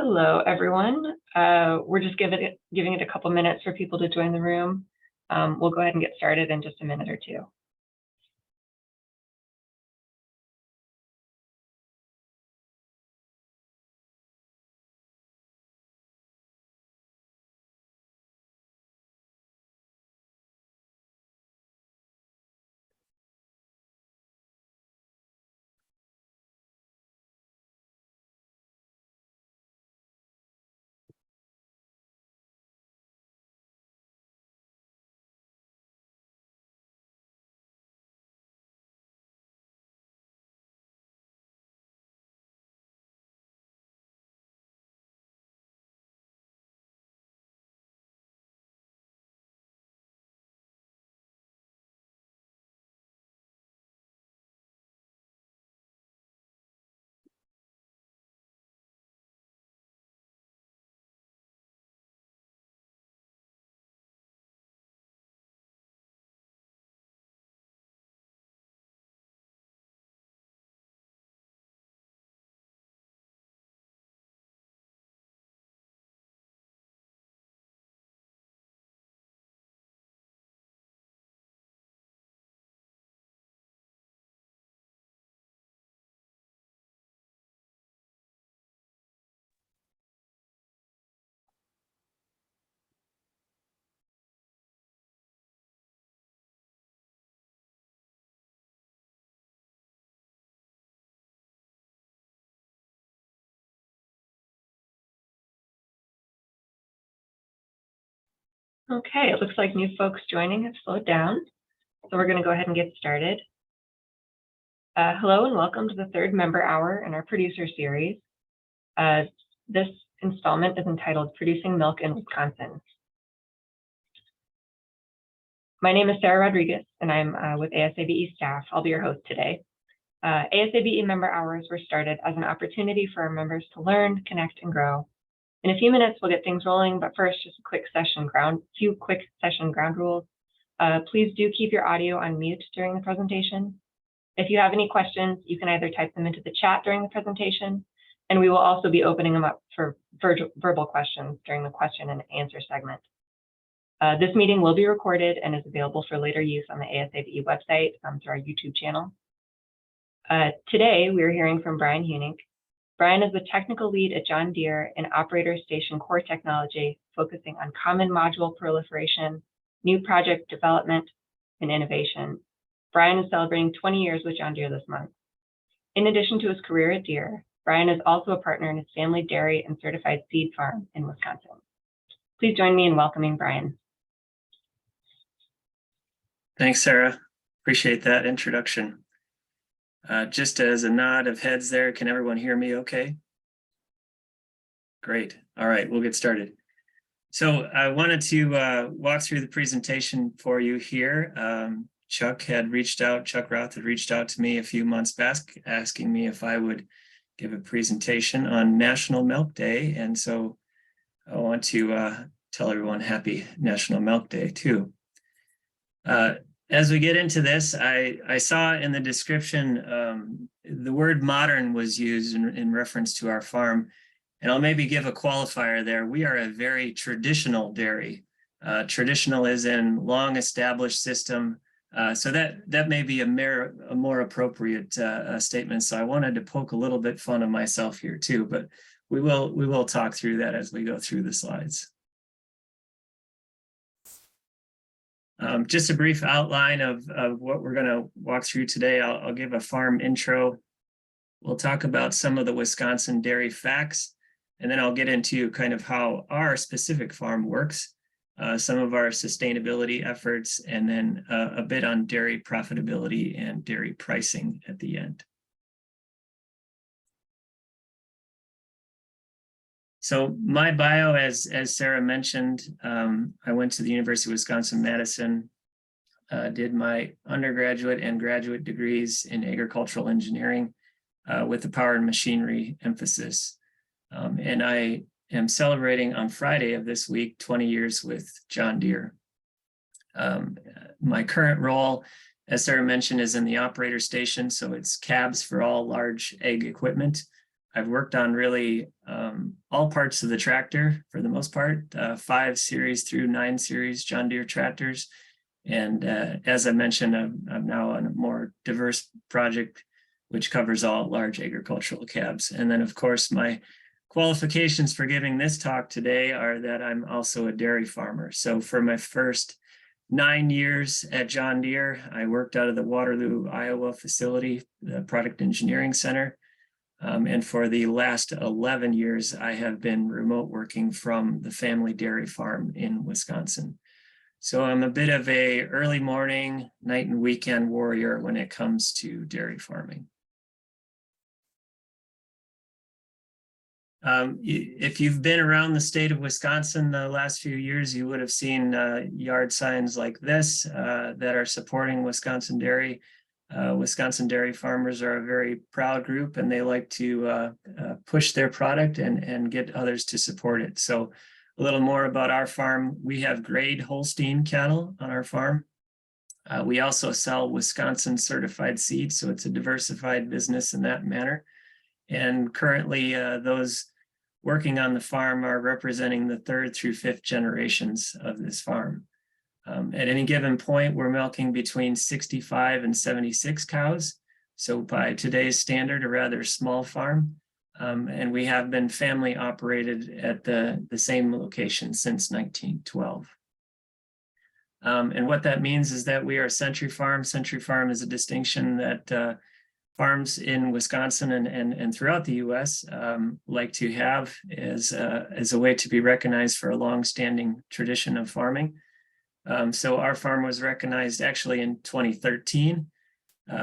Hello, everyone. We're just giving it a couple minutes for people to join the room. We'll go ahead and get started in just a minute or two. Okay, it looks like new folks joining have slowed down, so we're going to go ahead and get started. Hello and welcome to the third member hour in our producer series. This installment is entitled Producing Milk in Wisconsin. My name is Sarah Rodriguez, and I'm with ASABE staff. I'll be your host today. ASABE member hours were started as an opportunity for our members to learn, connect, and grow. In a few minutes, we'll get things rolling, but first, just a few quick session ground rules. Please do keep your audio on mute during the presentation. If you have any questions, you can either type them into the chat during the presentation, and we will also be opening them up for verbal questions during the question and answer segment. This meeting will be recorded and is available for later use on the ASABE website through our YouTube channel. Today, we are hearing from Brian Huenink. Brian is the technical lead at John Deere in Operator Station Core Technology, focusing on common module proliferation, new project development, and innovation. Brian is celebrating 20 years with John Deere this month. In addition to his career at Deere, Brian is also a partner in his family dairy and certified seed farm in Wisconsin. Please join me in welcoming Brian. Thanks, Sarah. Appreciate that introduction. Just as a nod of heads there, can everyone hear me okay? Great. All right, we'll get started. So I wanted to walk through the presentation for you here. Chuck Roth had reached out to me a few months back, asking me if I would give a presentation on National Milk Day. And so I want to tell everyone happy National Milk Day too. As we get into this, I saw in the description the word modern was used in reference to our farm, and I'll maybe give a qualifier there. We are a very traditional dairy. Traditional is in long established system, so that may be a more appropriate statement. So I wanted to poke a little bit fun of myself here too, but we will talk through that as we go through the slides. Just a brief outline of what we're going to walk through today. I'll give a farm intro. We'll talk about some of the Wisconsin dairy facts, and then I'll get into kind of how our specific farm works, some of our sustainability efforts, and then a bit on dairy profitability and dairy pricing at the end. So my bio, as Sarah mentioned, I went to the University of Wisconsin-Madison, did my undergraduate and graduate degrees in agricultural engineering with a power and machinery emphasis. And I am celebrating on Friday of this week 20 years with John Deere. My current role, as Sarah mentioned, is in the operator station, so it's cabs for all large ag equipment. I've worked on really all parts of the tractor for the most part, 5 series through 9 series John Deere tractors. And as I mentioned, I'm now on a more diverse project, which covers all large agricultural cabs. And then, of course, my qualifications for giving this talk today are that I'm also a dairy farmer. So for my first 9 years at John Deere, I worked out of the Waterloo, Iowa facility, the Product Engineering Center. And for the last 11 years, I have been remote working from the family dairy farm in Wisconsin. So I'm a bit of a early morning, night and weekend warrior when it comes to dairy farming. If you've been around the state of Wisconsin the last few years, you would have seen yard signs like this that are supporting Wisconsin dairy. Wisconsin dairy farmers are a very proud group, and they like to push their product and get others to support it. So a little more about our farm. We have grade Holstein cattle on our farm. We also sell Wisconsin certified seed, so it's a diversified business in that manner. And currently, those working on the farm are representing the 3rd through 5th generations of this farm. At any given point, we're milking between 65 and 76 cows. So by today's standard, a rather small farm. And we have been family operated at the same location since 1912. And what that means is that we are a century farm. Century farm is a distinction that farms in Wisconsin and throughout the U.S. Like to have as a way to be recognized for a long-standing tradition of farming. So our farm was recognized actually in 2013.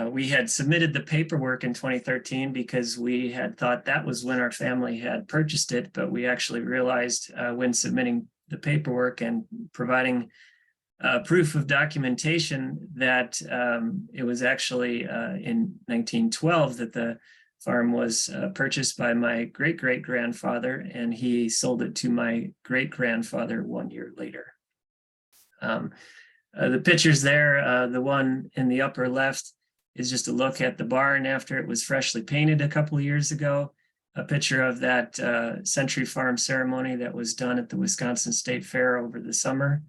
We had submitted the paperwork in 2013 because we had thought that was when our family had purchased it, but we actually realized when submitting the paperwork and providing proof of documentation that it was actually in 1912 that the farm was purchased by my great-great-grandfather, and he sold it to my great-grandfather 1 year later. The pictures there, the one in the upper left is just a look at the barn after it was freshly painted a couple of years ago. A picture of that Century Farm ceremony that was done at the Wisconsin State Fair over the summer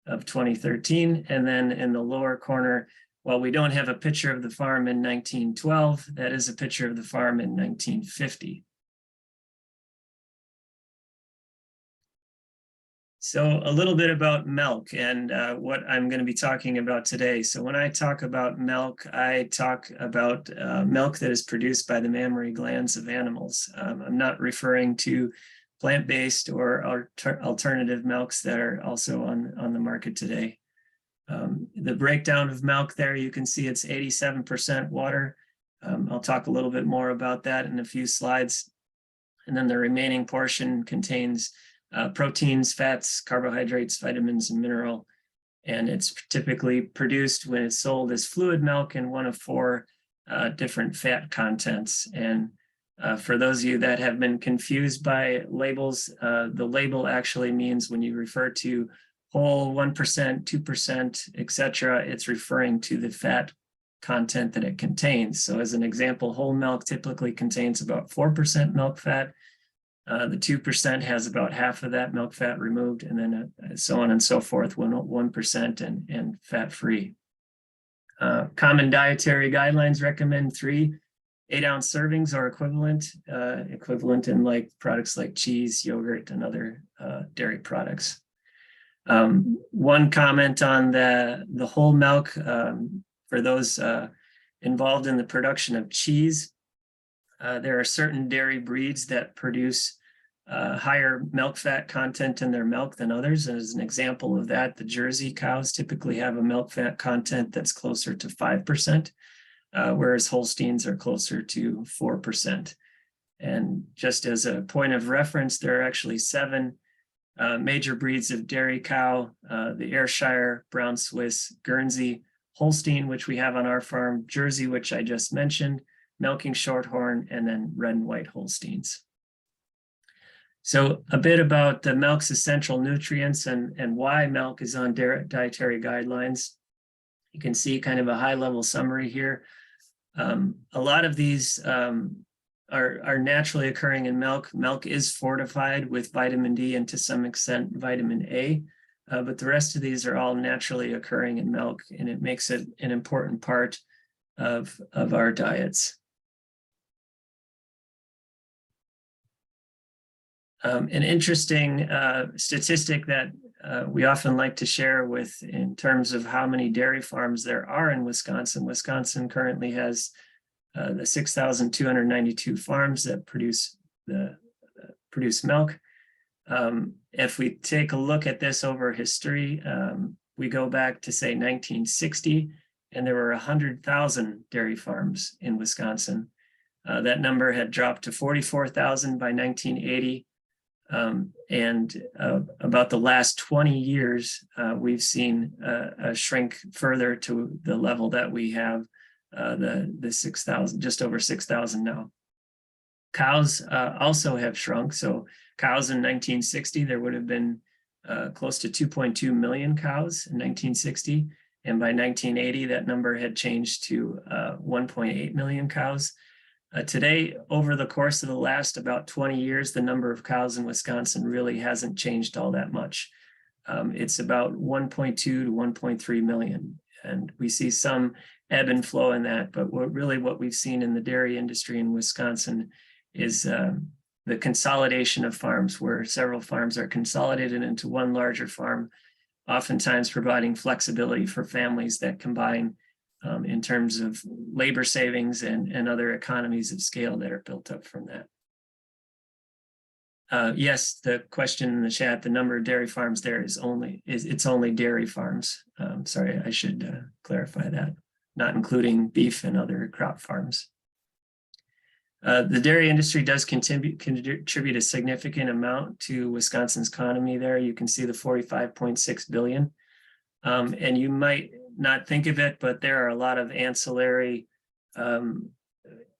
of 2013. And then in the lower corner, while we don't have a picture of the farm in 1912, that is a picture of the farm in 1950. So a little bit about milk and what I'm going to be talking about today. So when I talk about milk, I talk about milk that is produced by the mammary glands of animals. I'm not referring to plant-based or alternative milks that are also on the market today. The breakdown of milk there, you can see it's 87% water. I'll talk a little bit more about that in a few slides. And then the remaining portion contains proteins, fats, carbohydrates, vitamins, and mineral. And it's typically produced when it's sold as fluid milk in one of 4 different fat contents. And for those of you that have been confused by labels, the label actually means when you refer to whole 1%, 2%, etc., it's referring to the fat content that it contains. So as an example, whole milk typically contains about 4% milk fat. The 2% has about half of that milk fat removed, and then so on and so forth, 1% and fat-free. Common dietary guidelines recommend 3 8-ounce servings or equivalent in like products like cheese, yogurt, and other dairy products. One comment on the whole milk for those involved in the production of cheese. There are certain dairy breeds that produce higher milk fat content in their milk than others. And as an example of that, the Jersey cows typically have a milk fat content that's closer to 5%, whereas Holsteins are closer to 4%. And just as a point of reference, there are actually 7 major breeds of dairy cow: the Ayrshire, Brown Swiss, Guernsey, Holstein, which we have on our farm, Jersey, which I just mentioned, milking shorthorn, and then red and white Holsteins. So a bit about the milk's essential nutrients and why milk is on dietary guidelines. You can see kind of a high-level summary here. A lot of these are naturally occurring in milk. Milk is fortified with vitamin D and to some extent vitamin A, but the rest of these are all naturally occurring in milk, and it makes it an important part of our diets. An interesting statistic that we often like to share with in terms of how many dairy farms there are in Wisconsin. Wisconsin currently has the 6,292 farms that produce milk. If we take a look at this over history, we go back to say 1960, and there were 100,000 dairy farms in Wisconsin. That number had dropped to 44,000 by 1980. And about the last 20 years, we've seen a shrink further to the level that we have, the 6,000, just over 6,000 now. Cows also have shrunk. So cows in 1960, there would have been close to 2.2 million cows in 1960. And by 1980, that number had changed to 1.8 million cows. Today, over the course of the last about 20 years, the number of cows in Wisconsin really hasn't changed all that much. It's about 1.2 to 1.3 million. And we see some ebb and flow in that. But what we've seen in the dairy industry in Wisconsin is the consolidation of farms, where several farms are consolidated into one larger farm, oftentimes providing flexibility for families that combine in terms of labor savings and other economies of scale that are built up from that. Yes, the question in the chat, the number of dairy farms there it's only dairy farms. Sorry, I should clarify that, not including beef and other crop farms. The dairy industry does contribute a significant amount to Wisconsin's economy there. You can see the 45.6 billion. And you might not think of it, but there are a lot of ancillary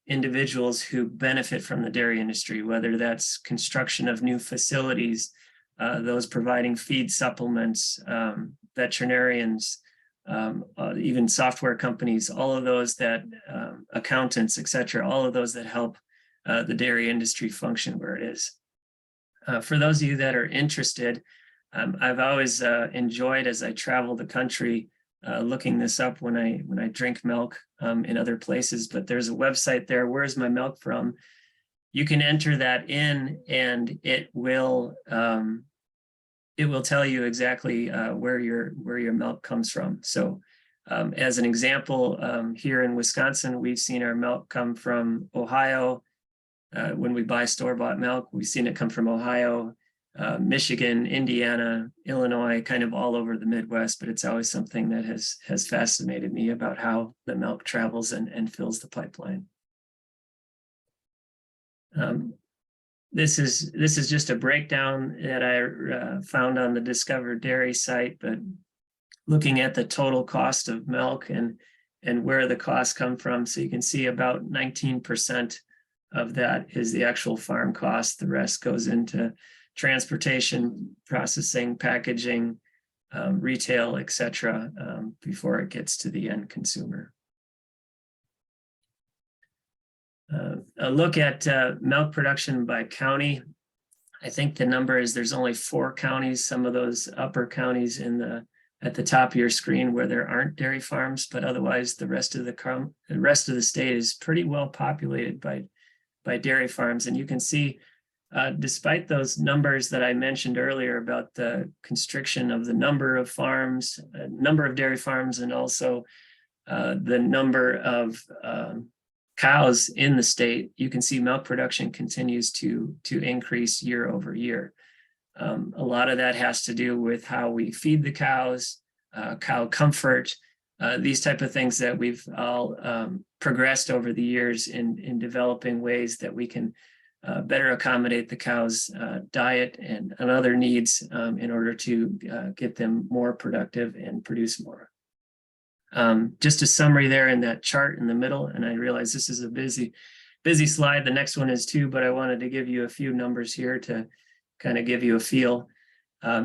individuals who benefit from the dairy industry, whether that's construction of new facilities, those providing feed supplements, veterinarians, even software companies, all of those that accountants, et cetera, all of those that help the dairy industry function where it is. For those of you that are interested, I've always enjoyed, as I travel the country, looking this up when I drink milk in other places. But there's a website there, where's my milk from? You can enter that in, and it will tell you exactly where your milk comes from. So as an example, here in Wisconsin, we've seen our milk come from Ohio. When we buy store-bought milk, we've seen it come from Ohio, Michigan, Indiana, Illinois, kind of all over the Midwest, but it's always something that has fascinated me about how the milk travels and fills the pipeline. This is just a breakdown that I found on the Discover Dairy site, but looking at the total cost of milk and where the costs come from. So you can see about 19% of that is the actual farm cost. The rest goes into transportation, processing, packaging, retail, et cetera, before it gets to the end consumer. A look at milk production by county. I think the number is there's only 4 counties, some of those upper counties at the top of your screen where there aren't dairy farms, but otherwise the rest of the state is pretty well populated by dairy farms. And you can see, despite those numbers that I mentioned earlier about the constriction of the number of farms, number of dairy farms, and also the number of cows in the state, you can see milk production continues to increase year over year. A lot of that has to do with how we feed the cows, cow comfort, these type of things that we've all progressed over the years in developing ways that we can better accommodate the cows' diet and other needs in order to get them more productive and produce more. Just a summary there in that chart in the middle, and I realize this is a busy slide. The next one is too, but I wanted to give you a few numbers here to kind of give you a feel.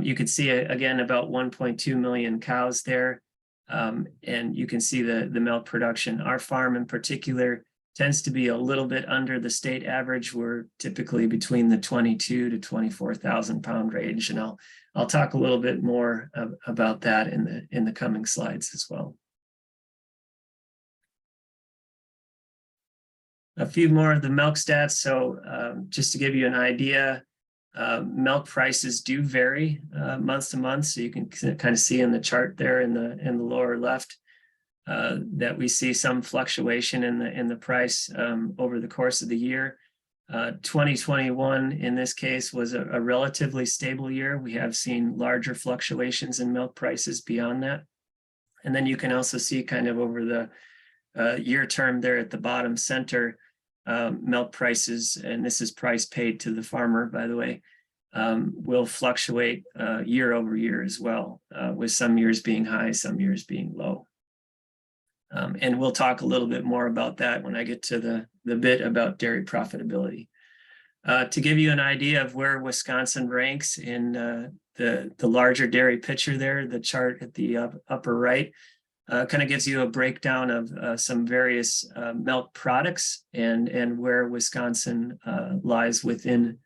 You could see again about 1.2 million cows there, and you can see the milk production. Our farm in particular tends to be a little bit under the state average. We're typically between the 22 to 24,000 pound range, and I'll talk a little bit more about that in the coming slides as well. A few more of the milk stats. So just to give you an idea, milk prices do vary month to month. So you can kind of see in the chart there in the lower left that we see some fluctuation in the price over the course of the year. 2021 in this case was a relatively stable year. We have seen larger fluctuations in milk prices beyond that. And then you can also see kind of over the year term there at the bottom center, milk prices, and this is price paid to the farmer, by the way, will fluctuate year over year as well, with some years being high, some years being low. And we'll talk a little bit more about that when I get to the bit about dairy profitability. To give you an idea of where Wisconsin ranks in the larger dairy picture there, the chart at the upper right, kind of gives you a breakdown of some various milk products and where Wisconsin lies within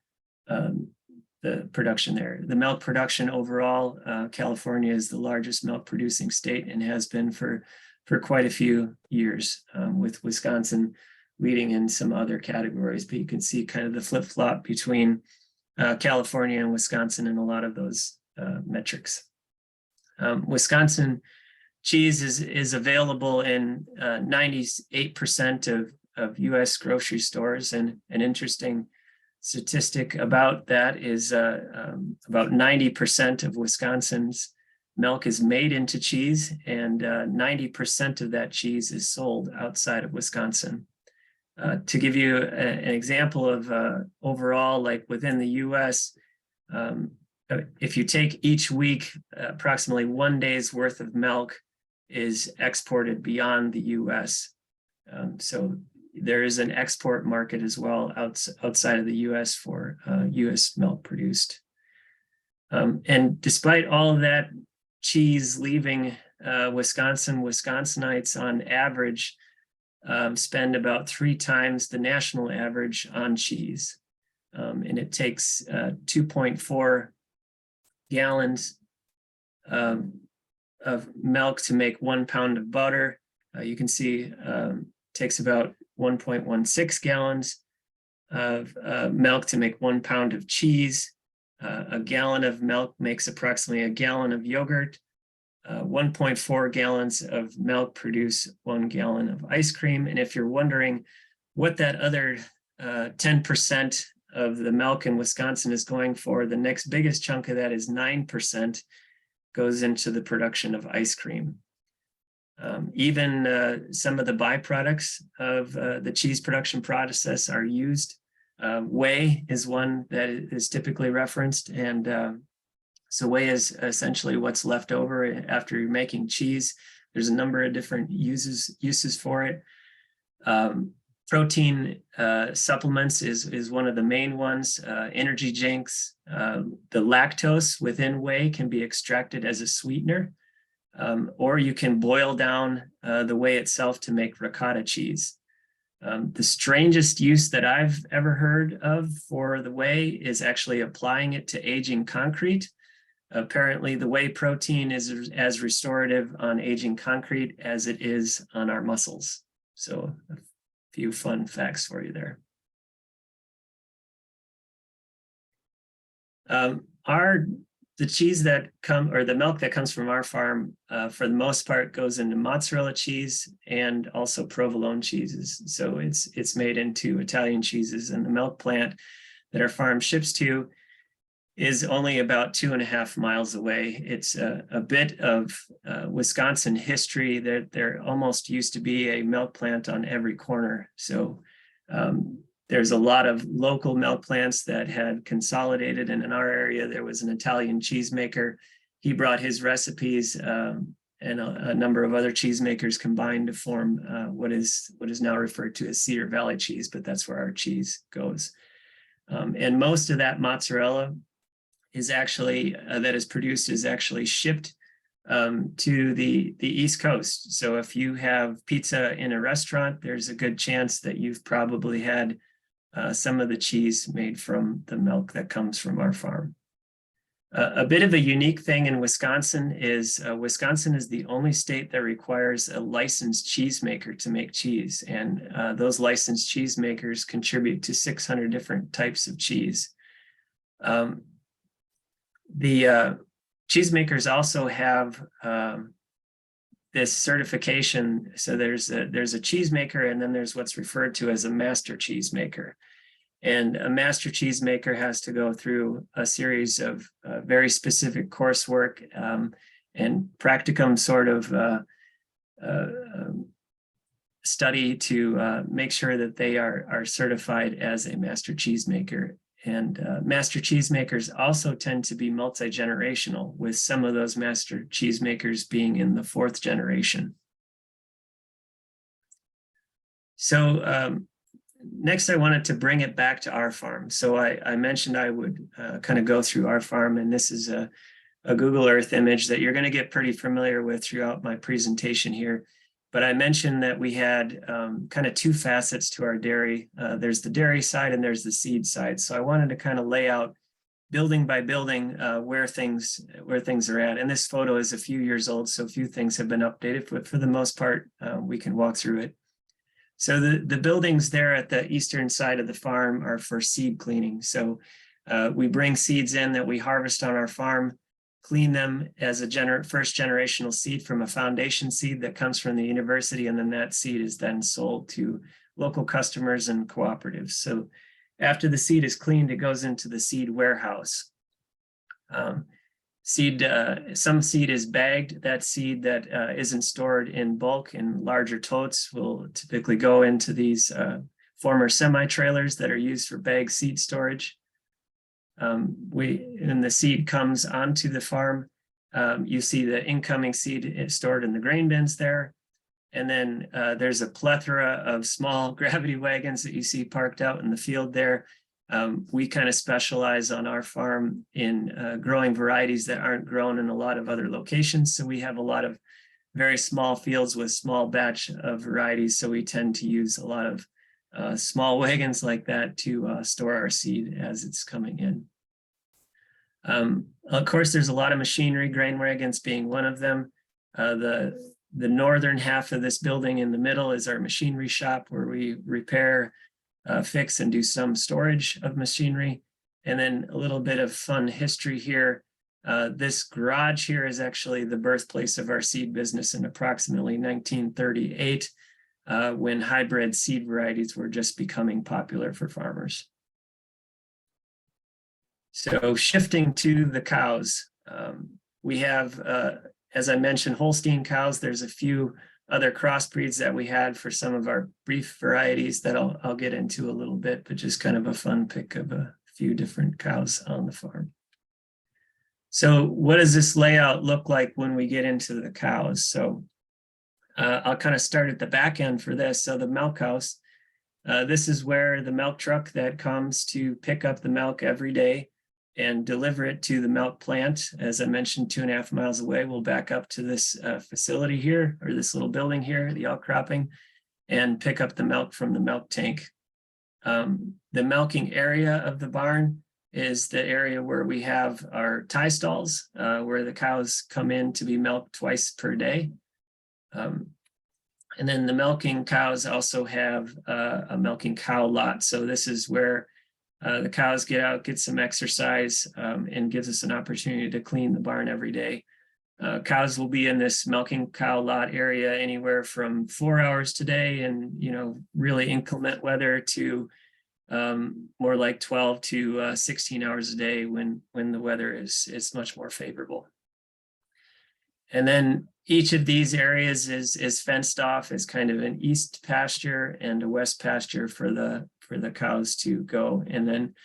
the production there. The milk production overall, California is the largest milk producing state and has been for quite a few years, with Wisconsin leading in some other categories. But you can see kind of the flip-flop between California and Wisconsin in a lot of those metrics. Wisconsin cheese is available in 98% of US grocery stores, and an interesting statistic about that is about 90% of Wisconsin's milk is made into cheese, and 90% of that cheese is sold outside of Wisconsin. To give you an example of overall, like within the US, if you take each week, approximately 1 day's worth of milk is exported beyond the US. So there is an export market as well outside of the US for US milk produced. And despite all of that cheese leaving Wisconsin, Wisconsinites on average spend about 3 times the national average on cheese. And it takes 2.4 gallons of milk to make 1 pound of butter. You can see takes about 1.16 gallons of milk to make 1 pound of cheese. A gallon of milk makes approximately a gallon of yogurt. 1.4 gallons of milk produce 1 gallon of ice cream. And if you're wondering what that other 10% of the milk in Wisconsin is going for, the next biggest chunk of that is 9% goes into the production of ice cream. Even some of the byproducts of the cheese production process are used. Whey is one that is typically referenced, and so whey is essentially what's left over after you're making cheese. There's a number of different uses for it. Protein supplements is one of the main ones. Energy drinks, the lactose within whey can be extracted as a sweetener, or you can boil down the whey itself to make ricotta cheese. The strangest use that I've ever heard of for the whey is actually applying it to aging concrete. Apparently, the whey protein is as restorative on aging concrete as it is on our muscles. So a few fun facts for you there. The cheese that the milk that comes from our farm, for the most part, goes into mozzarella cheese and also provolone cheeses. So it's made into Italian cheeses, and the milk plant that our farm ships to is only about 2.5 miles away. It's a bit of Wisconsin history that there almost used to be a milk plant on every corner. So there's a lot of local milk plants that had consolidated, and in our area, there was an Italian cheesemaker. He brought his recipes, and a number of other cheesemakers combined to form what is now referred to as Cedar Valley cheese, but that's where our cheese goes. And most of that mozzarella is actually that is produced is actually shipped to the East Coast. So if you have pizza in a restaurant, there's a good chance that you've probably had some of the cheese made from the milk that comes from our farm. A bit of a unique thing in Wisconsin is Wisconsin is the only state that requires a licensed cheesemaker to make cheese. And those licensed cheesemakers contribute to 600 different types of cheese. The cheesemakers also have this certification. So there's a cheesemaker, and then there's what's referred to as a master cheesemaker. And a master cheesemaker has to go through a series of very specific coursework and practicum sort of study to make sure that they are certified as a master cheesemaker. And master cheesemakers also tend to be multi-generational, with some of those master cheesemakers being in the 4th generation. So next, I wanted to bring it back to our farm. So I mentioned I would kind of go through our farm, and this is a Google Earth image that you're going to get pretty familiar with throughout my presentation here. But I mentioned that we had kind of 2 facets to our dairy. There's the dairy side and there's the seed side. So I wanted to kind of lay out building by building where things are at. And this photo is a few years old, so a few things have been updated, but for the most part, we can walk through it. So the buildings there at the eastern side of the farm are for seed cleaning. So we bring seeds in that we harvest on our farm, clean them as a first generational seed from a foundation seed that comes from the university, and then that seed is then sold to local customers and cooperatives. So after the seed is cleaned, it goes into the seed warehouse. Some seed is bagged. That seed that isn't stored in bulk in larger totes will typically go into these former semi-trailers that are used for bagged seed storage. And the seed comes onto the farm. You see the incoming seed is stored in the grain bins there. And then there's a plethora of small gravity wagons that you see parked out in the field there. We kind of specialize on our farm in growing varieties that aren't grown in a lot of other locations. So we have a lot of very small fields with small batch of varieties. So we tend to use a lot of small wagons like that to store our seed as it's coming in. Of course, there's a lot of machinery, grain wagons being one of them. The northern half of this building in the middle is our machinery shop, where we repair, fix, and do some storage of machinery. And then a little bit of fun history here. This garage here is actually the birthplace of our seed business in approximately 1938. When hybrid seed varieties were just becoming popular for farmers. So shifting to the cows, we have, as I mentioned, Holstein cows. There's a few other crossbreeds that we had for some of our beef varieties that I'll get into a little bit, but just kind of a fun pick of a few different cows on the farm. So what does this layout look like when we get into the cows? So I'll kind of start at the back end for this. So the milk house, this is where the milk truck that comes to pick up the milk every day and deliver it to the milk plant, as I mentioned, 2.5 miles away, we'll back up to this facility here, or this little building here, the outcropping, and pick up the milk from the milk tank. The milking area of the barn is the area where we have our tie stalls, where the cows come in to be milked twice per day. And then the milking cows also have a milking cow lot. So this is where the cows get out, get some exercise, and gives us an opportunity to clean the barn every day. Cows will be in this milking cow lot area anywhere from 4 hours today and, really inclement weather to more like 12 to 16 hours a day when the weather is much more favorable. And then each of these areas is fenced off as kind of an east pasture and a west pasture for the cows to go. And then,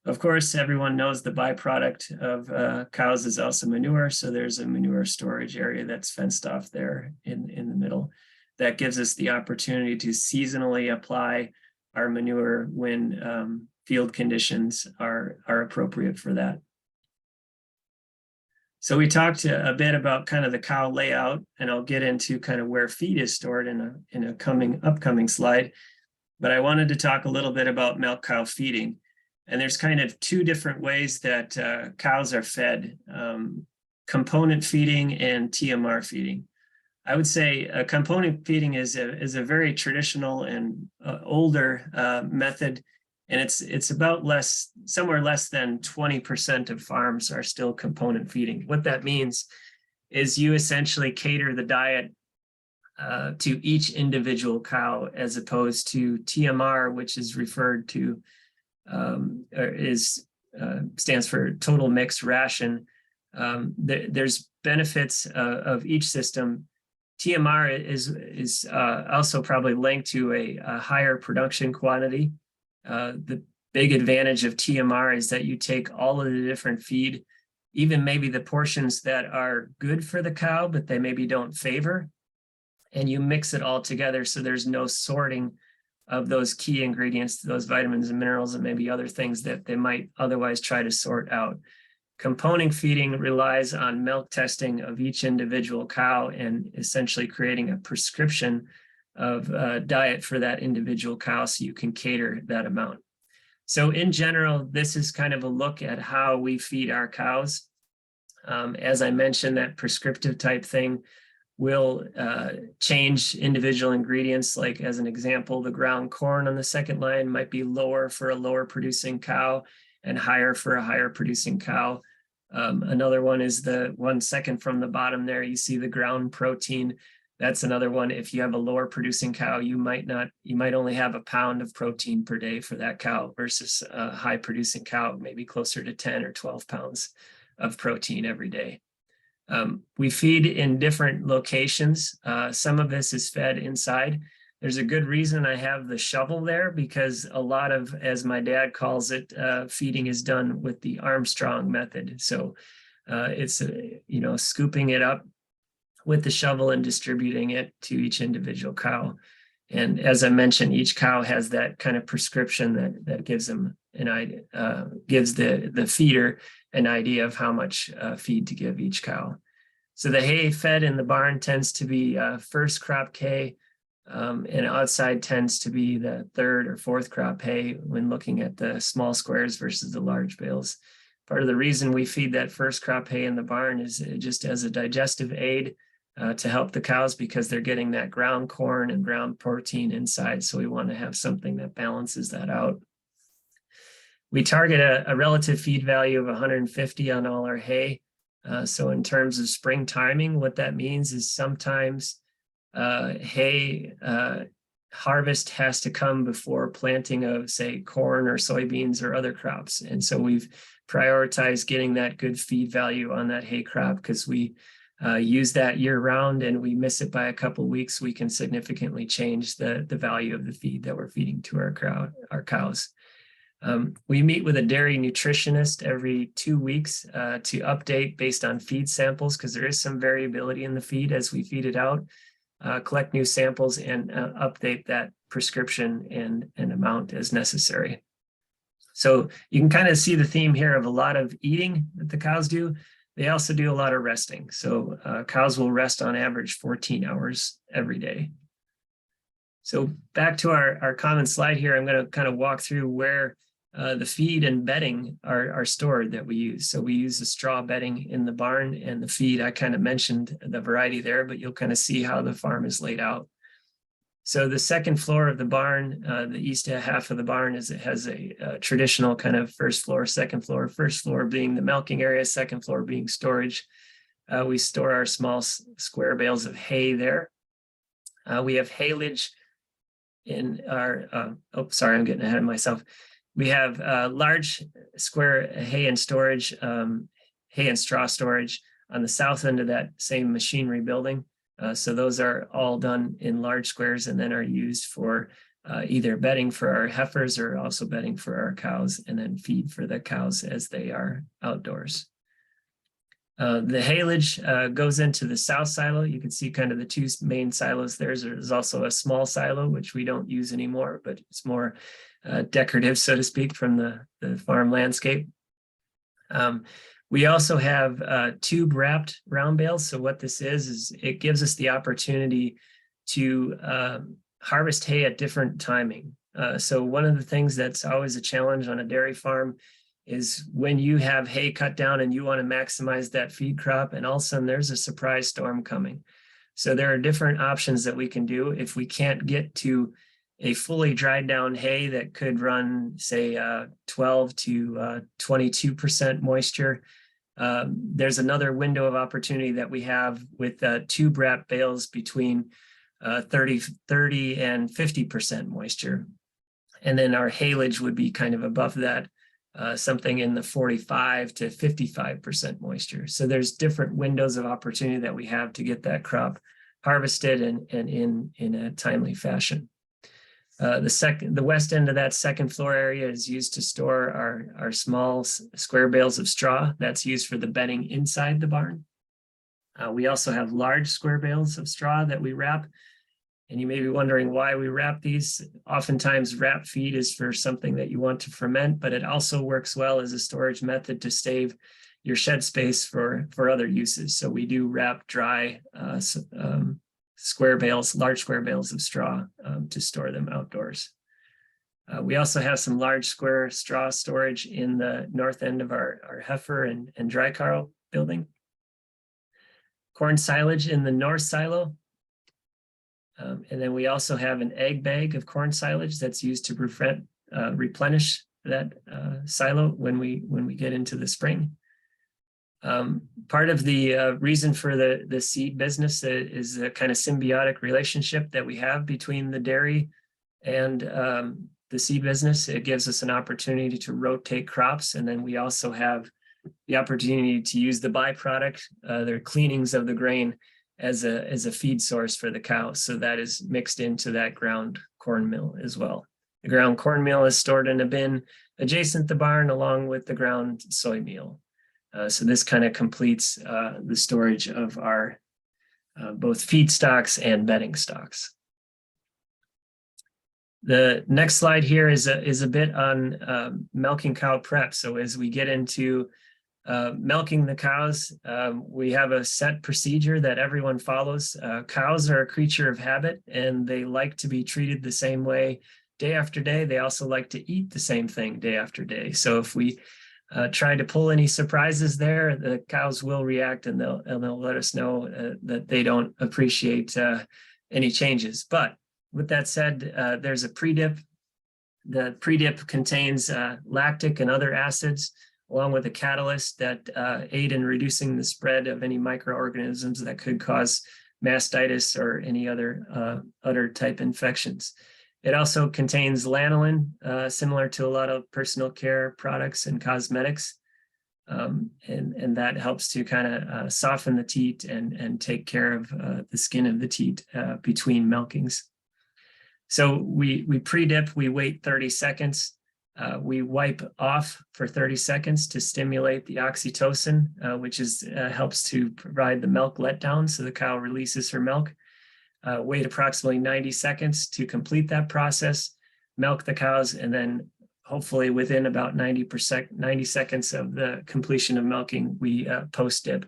of course, everyone knows the byproduct of cows is also manure. So there's a manure storage area that's fenced off there in the middle. That gives us the opportunity to seasonally apply our manure when field conditions are appropriate for that. So we talked a bit about kind of the cow layout, and I'll get into kind of where feed is stored in a upcoming slide. But I wanted to talk a little bit about milk cow feeding. And there's kind of two different ways that cows are fed, component feeding and TMR feeding. I would say component feeding is a very traditional and older method, and it's about somewhere less than 20% of farms are still component feeding. What that means is you essentially cater the diet to each individual cow, as opposed to TMR, which is referred to stands for total mixed ration. There's benefits of each system. TMR is also probably linked to a higher production quantity. The big advantage of TMR is that you take all of the different feed, even maybe the portions that are good for the cow, but they maybe don't favor, and you mix it all together so there's no sorting of those key ingredients, those vitamins and minerals, and maybe other things that they might otherwise try to sort out. Component feeding relies on milk testing of each individual cow and essentially creating a prescription of diet for that individual cow so you can cater that amount. So in general, this is kind of a look at how we feed our cows. As I mentioned, that prescriptive type thing will change individual ingredients. Like as an example, the ground corn on the second line might be lower for a lower producing cow and higher for a higher producing cow. Another one is the 1 second from the bottom there, you see the ground protein. That's another one. If you have a lower producing cow, you might only have a pound of protein per day for that cow, versus a high producing cow, maybe closer to 10 or 12 pounds of protein every day. We feed in different locations. Some of this is fed inside. There's a good reason I have the shovel there, because a lot of, as my dad calls it, feeding is done with the Armstrong method. So it's, scooping it up with the shovel and distributing it to each individual cow. And as I mentioned, each cow has that kind of prescription that gives them an idea, gives the feeder an idea of how much feed to give each cow. So the hay fed in the barn tends to be first crop hay, and outside tends to be the third or fourth crop hay when looking at the small squares versus the large bales. Part of the reason we feed that first crop hay in the barn is just as a digestive aid to help the cows, because they're getting that ground corn and ground protein inside. So we want to have something that balances that out. We target a relative feed value of 150 on all our hay. So in terms of spring timing, what that means is sometimes hay harvest has to come before planting of, say, corn or soybeans or other crops. And so we've prioritized getting that good feed value on that hay crop, because we use that year round, and we miss it by a couple of weeks, we can significantly change the value of the feed that we're feeding to our cows. We meet with a dairy nutritionist every 2 weeks to update based on feed samples, because there is some variability in the feed as we feed it out, collect new samples, and update that prescription and amount as necessary. So you can kind of see the theme here of a lot of eating that the cows do. They also do a lot of resting. So cows will rest on average 14 hours every day. So back to our common slide here, I'm going to kind of walk through where the feed and bedding are stored that we use. So we use the straw bedding in the barn, and the feed, I kind of mentioned the variety there, but you'll kind of see how the farm is laid out. So the second floor of the barn, the east half of the barn, has a traditional kind of first floor, second floor, first floor being the milking area, second floor being storage. We store our small square bales of hay there. We have haylage in our, I'm getting ahead of myself. We have large square hay and storage, hay and straw storage on the south end of that same machinery building. So those are all done in large squares and then are used for either bedding for our heifers or also bedding for our cows, and then feed for the cows as they are outdoors. The haylage goes into the south silo. You can see kind of the two main silos there. There's also a small silo, which we don't use anymore, but it's more decorative, so to speak, from the farm landscape. We also have tube wrapped round bales. So what this is it gives us the opportunity to harvest hay at different timing. So one of the things that's always a challenge on a dairy farm is when you have hay cut down and you want to maximize that feed crop, and all of a sudden there's a surprise storm coming. So there are different options that we can do. If we can't get to a fully dried down hay that could run, say, 12 to 22% moisture, there's another window of opportunity that we have with tube wrap bales between 30 and 50% moisture. And then our haylage would be kind of above that, something in the 45 to 55% moisture. So there's different windows of opportunity that we have to get that crop harvested and in a timely fashion. The west end of that second floor area is used to store our small square bales of straw that's used for the bedding inside the barn. We also have large square bales of straw that we wrap. And you may be wondering why we wrap these. Oftentimes wrap feed is for something that you want to ferment, but it also works well as a storage method to save your shed space for other uses. So we do wrap dry square bales, large square bales of straw to store them outdoors. We also have some large square straw storage in the north end of our heifer and dry cow building. Corn silage in the north silo. And then we also have an egg bag of corn silage that's used to replenish that silo when we get into the spring. Part of the reason for the seed business is a kind of symbiotic relationship that we have between the dairy and the seed business. It gives us an opportunity to rotate crops, and then we also have the opportunity to use the byproduct, their cleanings of the grain, as a feed source for the cows. So that is mixed into that ground corn meal as well. The ground corn meal is stored in a bin adjacent the barn along with the ground soy meal. So this kind of completes the storage of our both feed stocks and bedding stocks. The next slide here is a bit on milking cow prep. So as we get into milking the cows, we have a set procedure that everyone follows. Cows are a creature of habit, and they like to be treated the same way day after day. They also like to eat the same thing day after day. So if we try to pull any surprises there, the cows will react, and they'll let us know that they don't appreciate any changes. But with that said, there's a pre-dip. The pre-dip contains lactic and other acids, along with a catalyst that aid in reducing the spread of any microorganisms that could cause mastitis or any other type infections. It also contains lanolin, similar to a lot of personal care products and cosmetics. And that helps to kind of soften the teat and take care of the skin of the teat between milkings. So we pre-dip, we wait 30 seconds. We wipe off for 30 seconds to stimulate the oxytocin, which helps to provide the milk letdown, so the cow releases her milk. Wait approximately 90 seconds to complete that process, milk the cows, and then hopefully within about 90 seconds of the completion of milking, we post-dip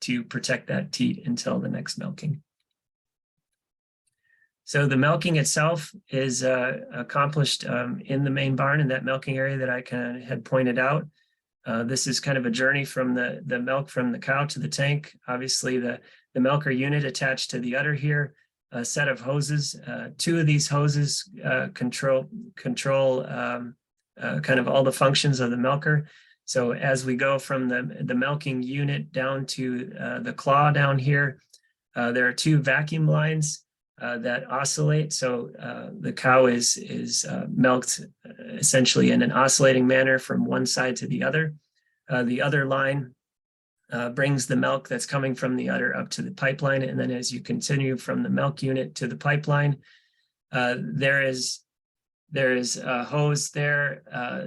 to protect that teat until the next milking. So the milking itself is accomplished in the main barn in that milking area that I kind of had pointed out. This is kind of a journey from the milk from the cow to the tank. Obviously, the milker unit attached to the udder here, a set of hoses. Two of these hoses control kind of all the functions of the milker. So as we go from the milking unit down to the claw down here, there are two vacuum lines that oscillate. So the cow is milked essentially in an oscillating manner from one side to the other. The other line brings the milk that's coming from the udder up to the pipeline. And then as you continue from the milk unit to the pipeline, there is a hose there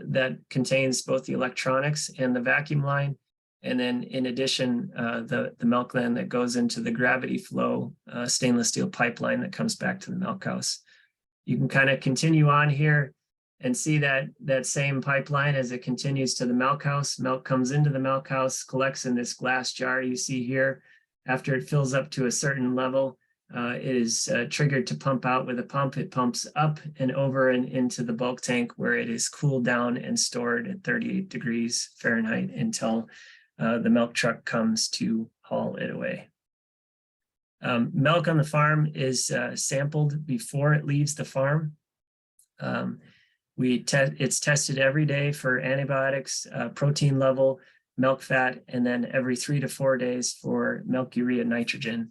that contains both the electronics and the vacuum line. And then in addition, the milk then that goes into the gravity flow stainless steel pipeline that comes back to the milk house. You can kind of continue on here and see that same pipeline as it continues to the milk house. Milk comes into the milk house, collects in this glass jar you see here. After it fills up to a certain level, it is triggered to pump out with a pump. It pumps up and over and into the bulk tank, where it is cooled down and stored at 38 degrees Fahrenheit until the milk truck comes to haul it away. Milk on the farm is sampled before it leaves the farm. It's tested every day for antibiotics, protein level, milk fat, and then every 3 to 4 days for milk urea nitrogen.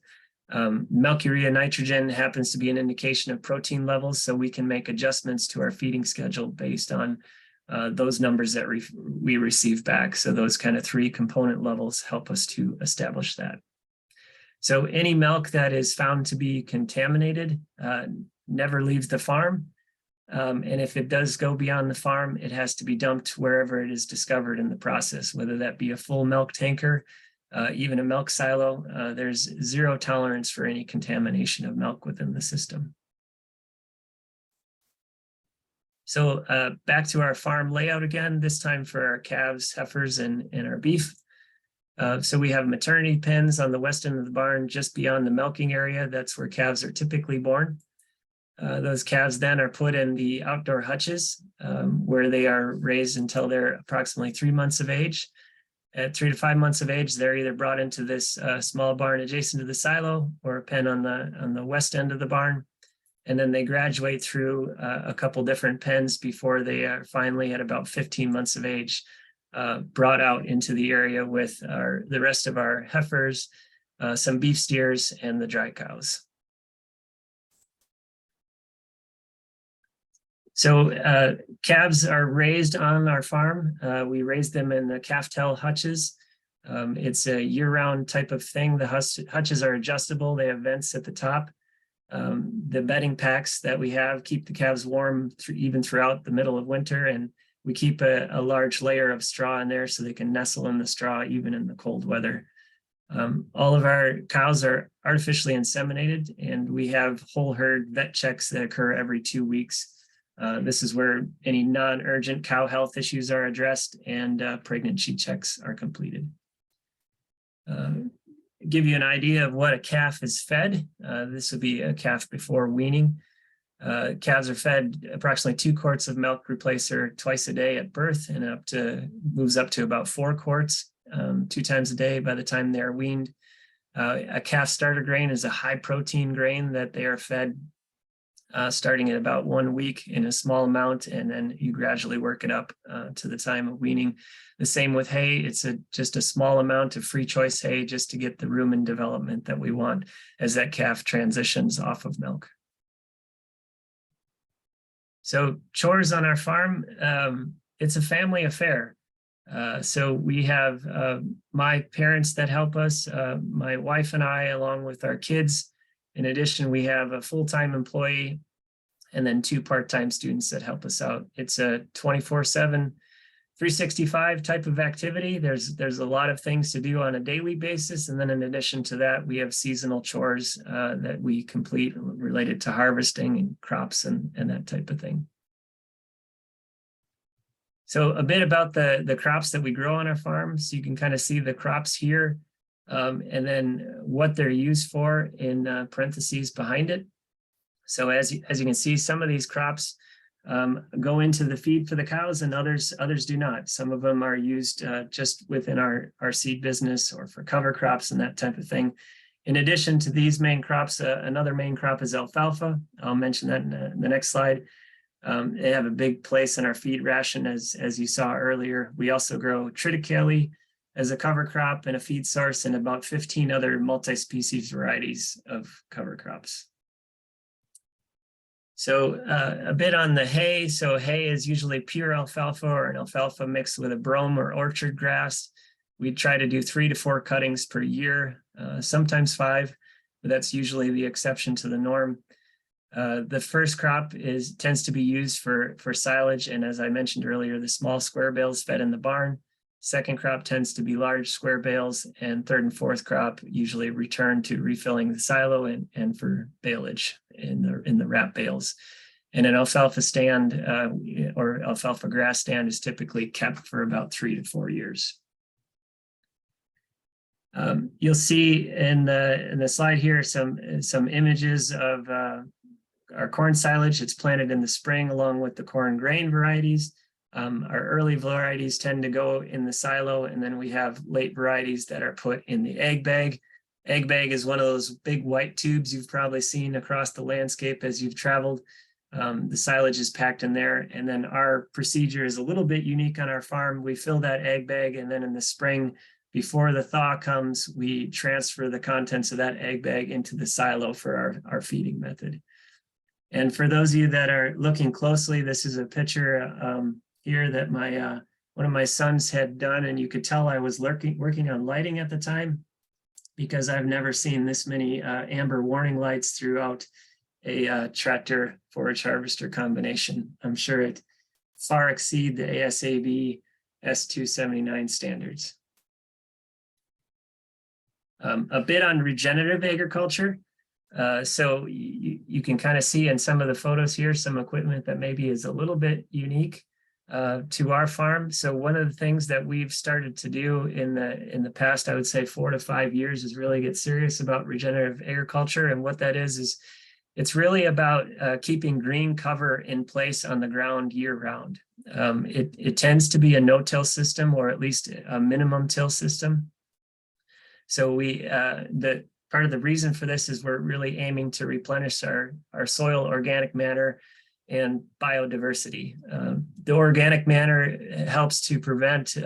Milk urea nitrogen happens to be an indication of protein levels, so we can make adjustments to our feeding schedule based on those numbers that we receive back. So those kind of 3 component levels help us to establish that. So any milk that is found to be contaminated never leaves the farm. And if it does go beyond the farm, it has to be dumped wherever it is discovered in the process, whether that be a full milk tanker, even a milk silo. There's zero tolerance for any contamination of milk within the system. So back to our farm layout again, this time for our calves, heifers, and our beef. So we have maternity pens on the west end of the barn, just beyond the milking area. That's where calves are typically born. Those calves then are put in the outdoor hutches, where they are raised until they're approximately 3 months of age. At 3 to 5 months of age, they're either brought into this small barn adjacent to the silo, or a pen on the west end of the barn. And then they graduate through a couple different pens before they are finally, at about 15 months of age, brought out into the area with the rest of our heifers, some beef steers, and the dry cows. So calves are raised on our farm. We raise them in the calf tail hutches. It's a year-round type of thing. The hutches are adjustable. They have vents at the top. The bedding packs that we have keep the calves warm even throughout the middle of winter, and we keep a large layer of straw in there so they can nestle in the straw even in the cold weather. All of our cows are artificially inseminated, and we have whole herd vet checks that occur every 2 weeks. This is where any non-urgent cow health issues are addressed, and pregnancy checks are completed. Give you an idea of what a calf is fed. This would be a calf before weaning. Calves are fed approximately 2 quarts of milk replacer twice a day at birth, and moves up to about 4 quarts 2 times a day by the time they're weaned. A calf starter grain is a high protein grain that they are fed starting at about 1 week in a small amount, and then you gradually work it up to the time of weaning. The same with hay. It's just a small amount of free choice hay just to get the rumen development that we want as that calf transitions off of milk. So chores on our farm, it's a family affair. So we have my parents that help us, my wife and I, along with our kids. In addition, we have a full-time employee and then 2 part-time students that help us out. It's a 24/7, 365 type of activity. There's a lot of things to do on a daily basis. And then in addition to that, we have seasonal chores that we complete related to harvesting and crops and that type of thing. So a bit about the crops that we grow on our farm. So you can kind of see the crops here. And then what they're used for in parentheses behind it. So as you can see, some of these crops go into the feed for the cows, and others do not. Some of them are used just within our seed business or for cover crops and that type of thing. In addition to these main crops, another main crop is alfalfa. I'll mention that in the next slide. They have a big place in our feed ration, as you saw earlier. We also grow triticale as a cover crop and a feed source, and about 15 other multi-species varieties of cover crops. So a bit on the hay. So hay is usually pure alfalfa or an alfalfa mixed with a brome or orchard grass. We try to do 3 to 4 cuttings per year, sometimes 5, but that's usually the exception to the norm. The first crop tends to be used for silage, and as I mentioned earlier, the small square bales fed in the barn. Second crop tends to be large square bales, and third and fourth crop usually return to refilling the silo and for baleage in the wrap bales. And an alfalfa stand or alfalfa grass stand is typically kept for about 3 to 4 years. You'll see in the slide here some images of our corn silage. It's planted in the spring along with the corn grain varieties. Our early varieties tend to go in the silo, and then we have late varieties that are put in the egg bag. Egg bag is one of those big white tubes you've probably seen across the landscape as you've traveled. The silage is packed in there, and then our procedure is a little bit unique on our farm. We fill that egg bag, and then in the spring, before the thaw comes, we transfer the contents of that egg bag into the silo for our feeding method. And for those of you that are looking closely, this is a picture here that one of my sons had done, and you could tell I was working on lighting at the time, because I've never seen this many amber warning lights throughout a tractor forage harvester combination. I'm sure it far exceed the ASABE S279 standards. A bit on regenerative agriculture. So you can kind of see in some of the photos here, some equipment that maybe is a little bit unique to our farm. So one of the things that we've started to do in the past, I would say 4 to 5 years, is really get serious about regenerative agriculture. And what that is it's really about keeping green cover in place on the ground year round. It tends to be a no-till system, or at least a minimum till system. So the part of the reason for this is we're really aiming to replenish our soil organic matter and biodiversity. The organic matter helps to prevent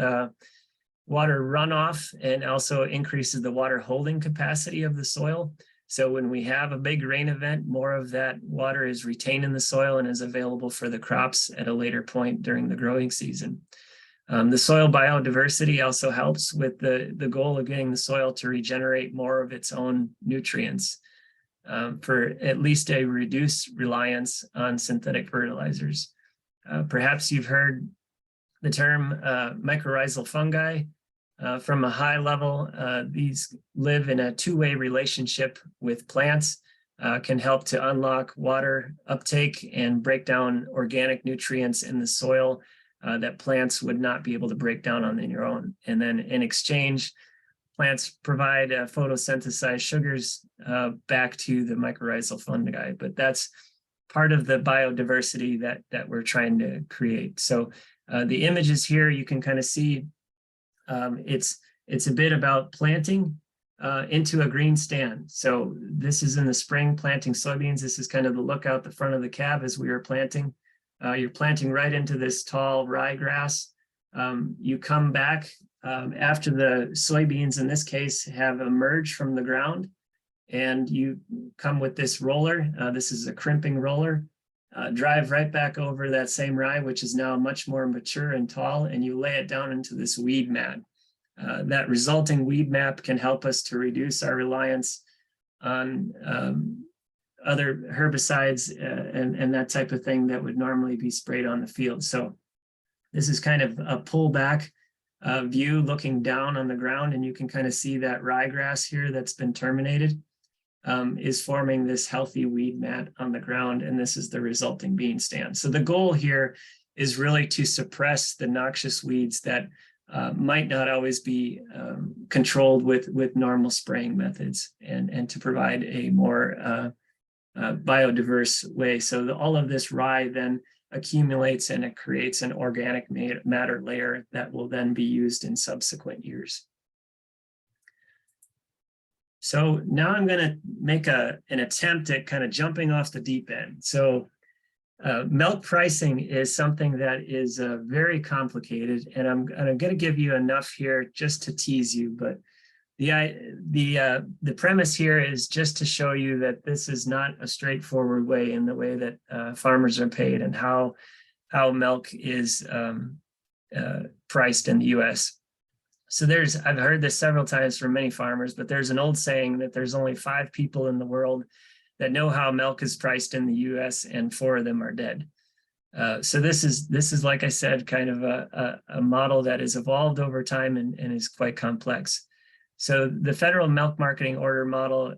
water runoff and also increases the water holding capacity of the soil. So when we have a big rain event, more of that water is retained in the soil and is available for the crops at a later point during the growing season. The soil biodiversity also helps with the goal of getting the soil to regenerate more of its own nutrients for at least a reduced reliance on synthetic fertilizers. Perhaps you've heard the term mycorrhizal fungi. From a high level, these live in a two-way relationship with plants, can help to unlock water uptake and break down organic nutrients in the soil that plants would not be able to break down on their own. And then in exchange, plants provide photosynthesized sugars back to the mycorrhizal fungi. But that's part of the biodiversity that we're trying to create. So the images here, you can kind of see it's a bit about planting into a green stand. So this is in the spring, planting soybeans. This is kind of the look out the front of the cab as we were planting. You're planting right into this tall ryegrass. You come back after the soybeans, in this case, have emerged from the ground, and you come with this roller. This is a crimping roller. Drive right back over that same rye, which is now much more mature and tall, and you lay it down into this weed mat. That resulting weed mat can help us to reduce our reliance on other herbicides and that type of thing that would normally be sprayed on the field. So this is kind of a pullback view looking down on the ground, and you can kind of see that ryegrass here that's been terminated is forming this healthy weed mat on the ground, and this is the resulting bean stand. So the goal here is really to suppress the noxious weeds that might not always be controlled with normal spraying methods, and to provide a more biodiverse way. So all of this rye then accumulates and it creates an organic matter layer that will then be used in subsequent years. So now I'm going to make an attempt at kind of jumping off the deep end. So milk pricing is something that is very complicated, and I'm going to give you enough here just to tease you. But the premise here is just to show you that this is not a straightforward way in the way that farmers are paid and how milk is priced in the U.S. So I've heard this several times from many farmers, but there's an old saying that there's only 5 people in the world that know how milk is priced in the U.S. and 4 of them are dead. So this is, like I said, kind of a model that has evolved over time and is quite complex. So the Federal Milk Marketing Order model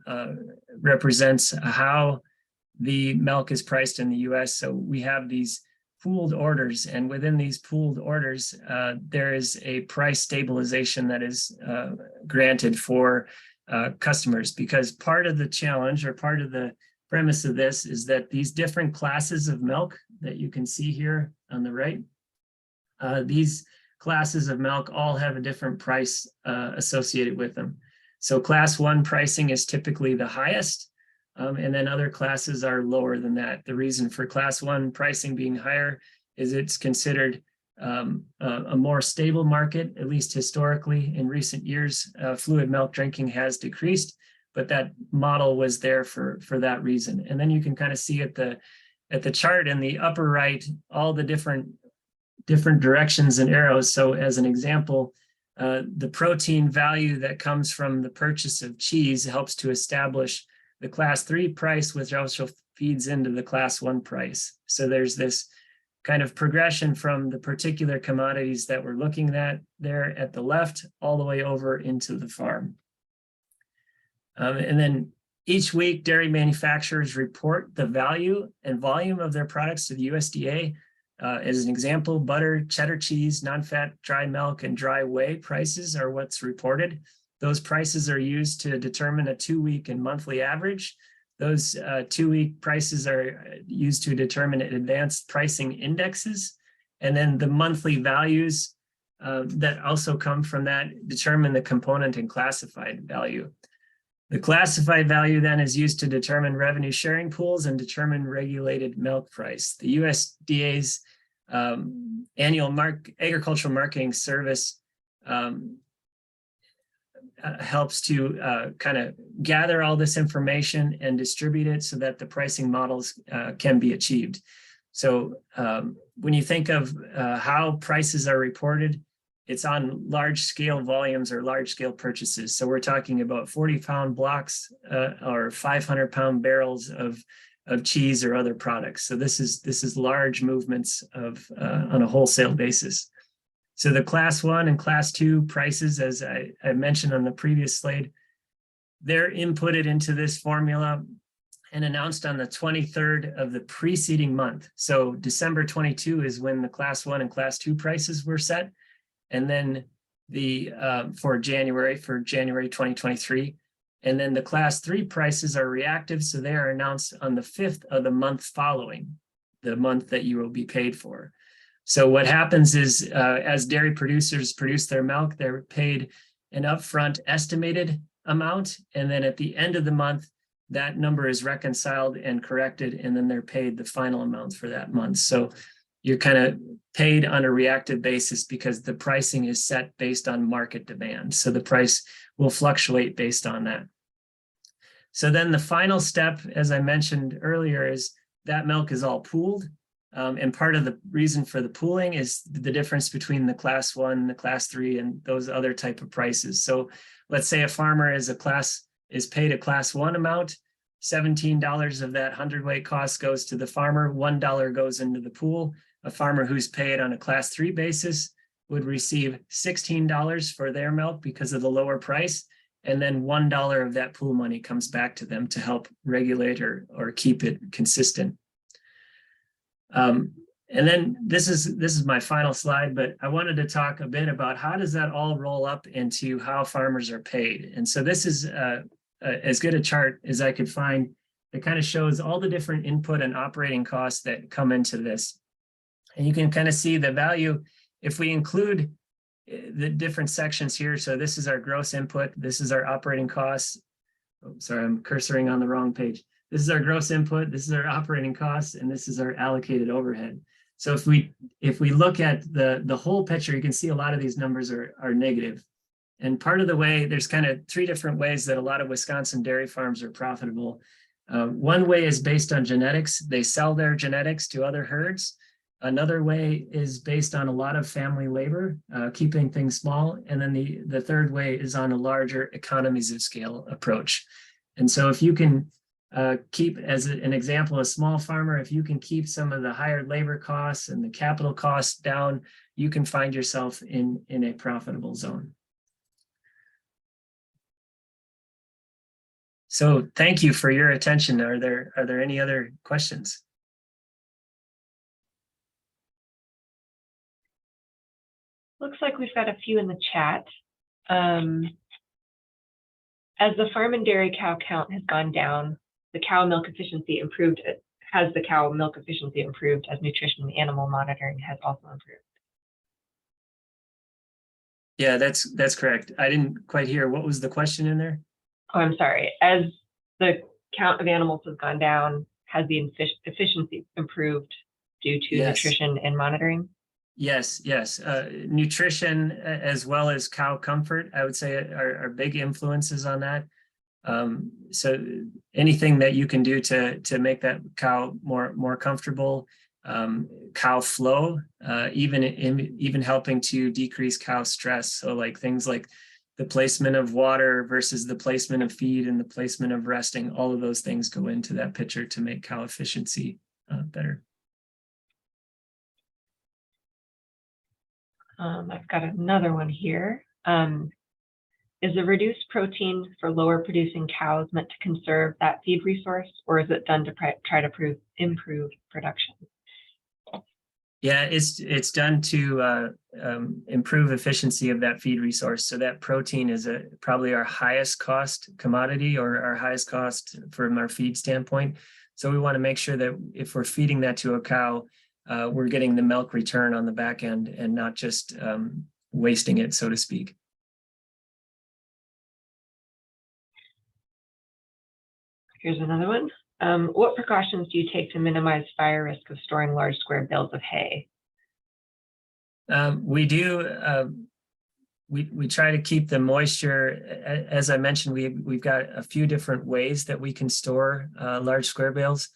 represents how the milk is priced in the US. So we have these pooled orders, and within these pooled orders, there is a price stabilization that is granted for customers, because part of the challenge or part of the premise of this is that these different classes of milk that you can see here on the right, these classes of milk all have a different price associated with them. So class 1 pricing is typically the highest, and then other classes are lower than that. The reason for class 1 pricing being higher is it's considered a more stable market, at least historically. In recent years, fluid milk drinking has decreased, but that model was there for that reason. And then you can kind of see at the chart in the upper right, all the different directions and arrows. So as an example, the protein value that comes from the purchase of cheese helps to establish the class 3 price, which also feeds into the class 1 price. So there's this kind of progression from the particular commodities that we're looking at there at the left, all the way over into the farm. And then each week, dairy manufacturers report the value and volume of their products to the USDA. As an example, butter, cheddar cheese, non-fat dry milk, and dry whey prices are what's reported. Those prices are used to determine a 2-week and monthly average. Those 2-week prices are used to determine advanced pricing indexes. And then the monthly values that also come from that determine the component and classified value. The classified value then is used to determine revenue sharing pools and determine regulated milk price. The USDA's annual agricultural marketing service helps to kind of gather all this information and distribute it so that the pricing models can be achieved. So when you think of how prices are reported, it's on large scale volumes or large scale purchases. So we're talking about 40-pound blocks or 500-pound barrels of cheese or other products. So this is large movements of on a wholesale basis. So the class 1 and class 2 prices, as I mentioned on the previous slide, they're inputted into this formula and announced on the 23rd of the preceding month. So December 22 is when the class 1 and class 2 prices were set. And then the for January 2023. And then the class 3 prices are reactive. So they are announced on the 5th of the month following the month that you will be paid for. So what happens is as dairy producers produce their milk, they're paid an upfront estimated amount. And then at the end of the month, that number is reconciled and corrected, and then they're paid the final amount for that month. So you're kind of paid on a reactive basis because the pricing is set based on market demand. So the price will fluctuate based on that. So then the final step, as I mentioned earlier, is that milk is all pooled. And part of the reason for the pooling is the difference between the class 1, the class 3, and those other type of prices. So let's say a farmer is paid a class 1 amount, $17 of that hundredweight cost goes to the farmer, $1 goes into the pool. A farmer who's paid on a class 3 basis would receive $16 for their milk because of the lower price. And then $1 of that pool money comes back to them to help regulate or keep it consistent. And then this is my final slide, but I wanted to talk a bit about how does that all roll up into how farmers are paid. And so this is as good a chart as I could find that kind of shows all the different input and operating costs that come into this. And you can kind of see the value if we include the different sections here. So this is our gross input. This is our operating costs. Oh, sorry, I'm cursoring on the wrong page. This is our gross input. This is our operating costs, and this is our allocated overhead. So if we look at the whole picture, you can see a lot of these numbers are negative. And part of the way, there's kind of 3 different ways that a lot of Wisconsin dairy farms are profitable. One way is based on genetics. They sell their genetics to other herds. Another way is based on a lot of family labor, keeping things small. And then the third way is on a larger economies of scale approach. And so if you can keep, as an example, a small farmer, if you can keep some of the higher labor costs and the capital costs down, you can find yourself in a profitable zone. So thank you for your attention. Are there any other questions? Looks like we've got a few in the chat. As the farm and dairy cow count has gone down, the cow milk efficiency improved. Has the cow milk efficiency improved as nutrition and animal monitoring has also improved? Yeah, that's correct. I didn't quite hear. What was the question in there? Oh, I'm sorry. As the count of animals has gone down, has the efficiency improved due to Yes. nutrition and monitoring? Yes. Nutrition as well as cow comfort, I would say, are big influences on that. So anything that you can do to make that cow more comfortable, cow flow, even helping to decrease cow stress. So like things like the placement of water versus the placement of feed and the placement of resting, all of those things go into that picture to make cow efficiency better. I've got another one here. Is the reduced protein for lower producing cows meant to conserve that feed resource, or is it done to try to improve production? Yeah, it's done to improve efficiency of that feed resource. So that protein is probably our highest cost commodity or our highest cost from our feed standpoint. So we want to make sure that if we're feeding that to a cow, we're getting the milk return on the back end and not just wasting it, so to speak. Here's another one. What precautions do you take to minimize fire risk of storing large square bales of hay? We try to keep the moisture. As I mentioned, we've got a few different ways that we can store large square bales.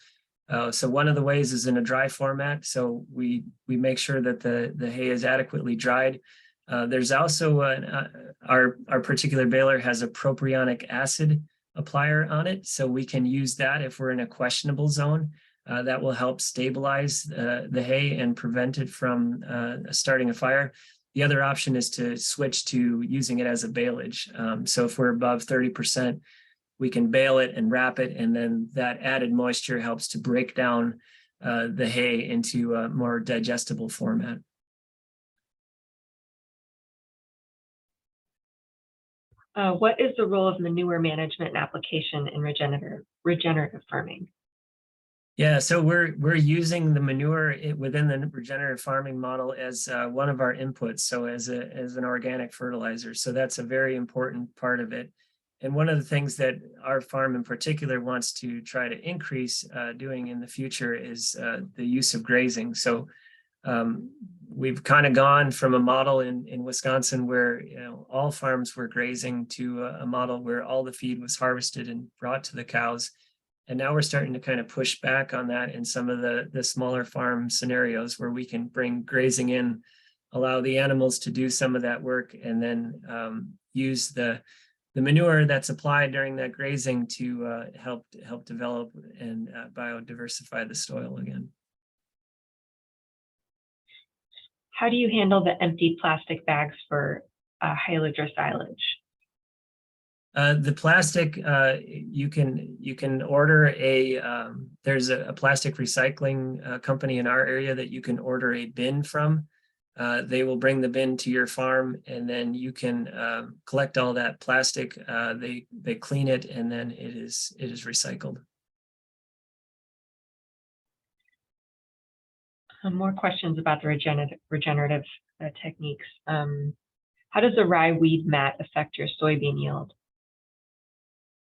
So one of the ways is in a dry format. So we make sure that the hay is adequately dried. There's also our particular baler has a propionic acid applier on it, so we can use that if we're in a questionable zone. That will help stabilize the hay and prevent it from starting a fire. The other option is to switch to using it as a baleage. So if we're above 30%, we can bale it and wrap it, and then that added moisture helps to break down the hay into a more digestible format. What is the role of manure management and application in regenerative farming? Yeah, so we're using the manure within the regenerative farming model as one of our inputs, so as an organic fertilizer. So that's a very important part of it. And one of the things that our farm in particular wants to try to increase doing in the future is the use of grazing. So we've kind of gone from a model in Wisconsin where all farms were grazing to a model where all the feed was harvested and brought to the cows. And now we're starting to kind of push back on that in some of the smaller farm scenarios where we can bring grazing in, allow the animals to do some of that work, and then use the manure that's applied during that grazing to help develop and biodiversify the soil again. How do you handle the empty plastic bags for haylage silage? The plastic, you can order there's a plastic recycling company in our area that you can order a bin from. They will bring the bin to your farm, and then you can collect all that plastic. They clean it, and then it is recycled. More questions about the regenerative techniques. How does the rye weed mat affect your soybean yield?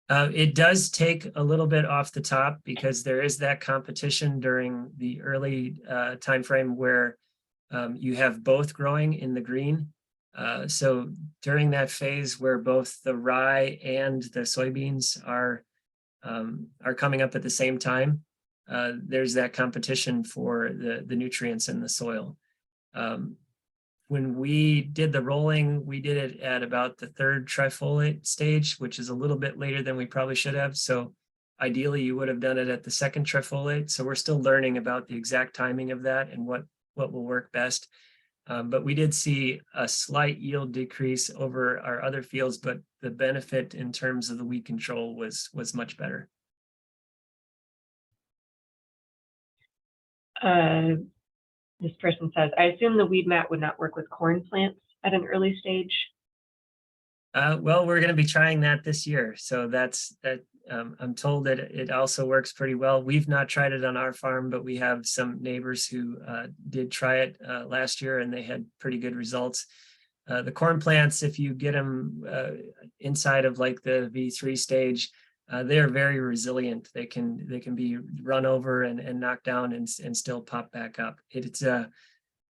It does take a little bit off the top because there is that competition during the early time frame where you have both growing in the green. So during that phase where both the rye and the soybeans are coming up at the same time, there's that competition for the nutrients in the soil. When we did the rolling, we did it at about the 3rd trifoliate stage, which is a little bit later than we probably should have. So ideally, you would have done it at the 2nd trifoliate. So we're still learning about the exact timing of that and what will work best. But we did see a slight yield decrease over our other fields, but the benefit in terms of the weed control was much better. This person says, I assume the weed mat would not work with corn plants at an early stage. Well, we're going to be trying that this year. So that's that. I'm told that it also works pretty well. We've not tried it on our farm, but we have some neighbors who did try it last year, and they had pretty good results. The corn plants, if you get them inside of like the V3 stage, they are very resilient. They can be run over and knocked down and still pop back up.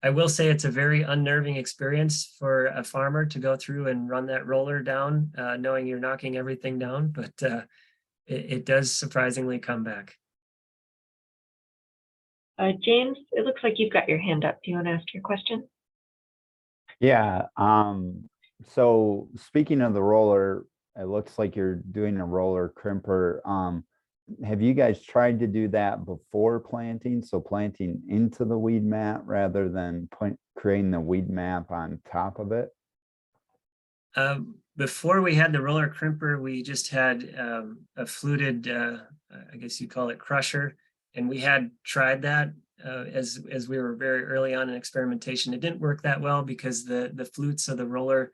I will say it's a very unnerving experience for a farmer to go through and run that roller down, knowing you're knocking everything down, but it does surprisingly come back. James, it looks like you've got your hand up. Do you want to ask your question? Yeah. So speaking of the roller, it looks like you're doing a roller crimper. Have you guys tried to do that before planting? So planting into the weed mat rather than creating the weed map on top of it? Before we had the roller crimper, we just had a fluted, I guess you call it crusher, and we had tried that as we were very early on in experimentation. It didn't work that well because the flutes of the roller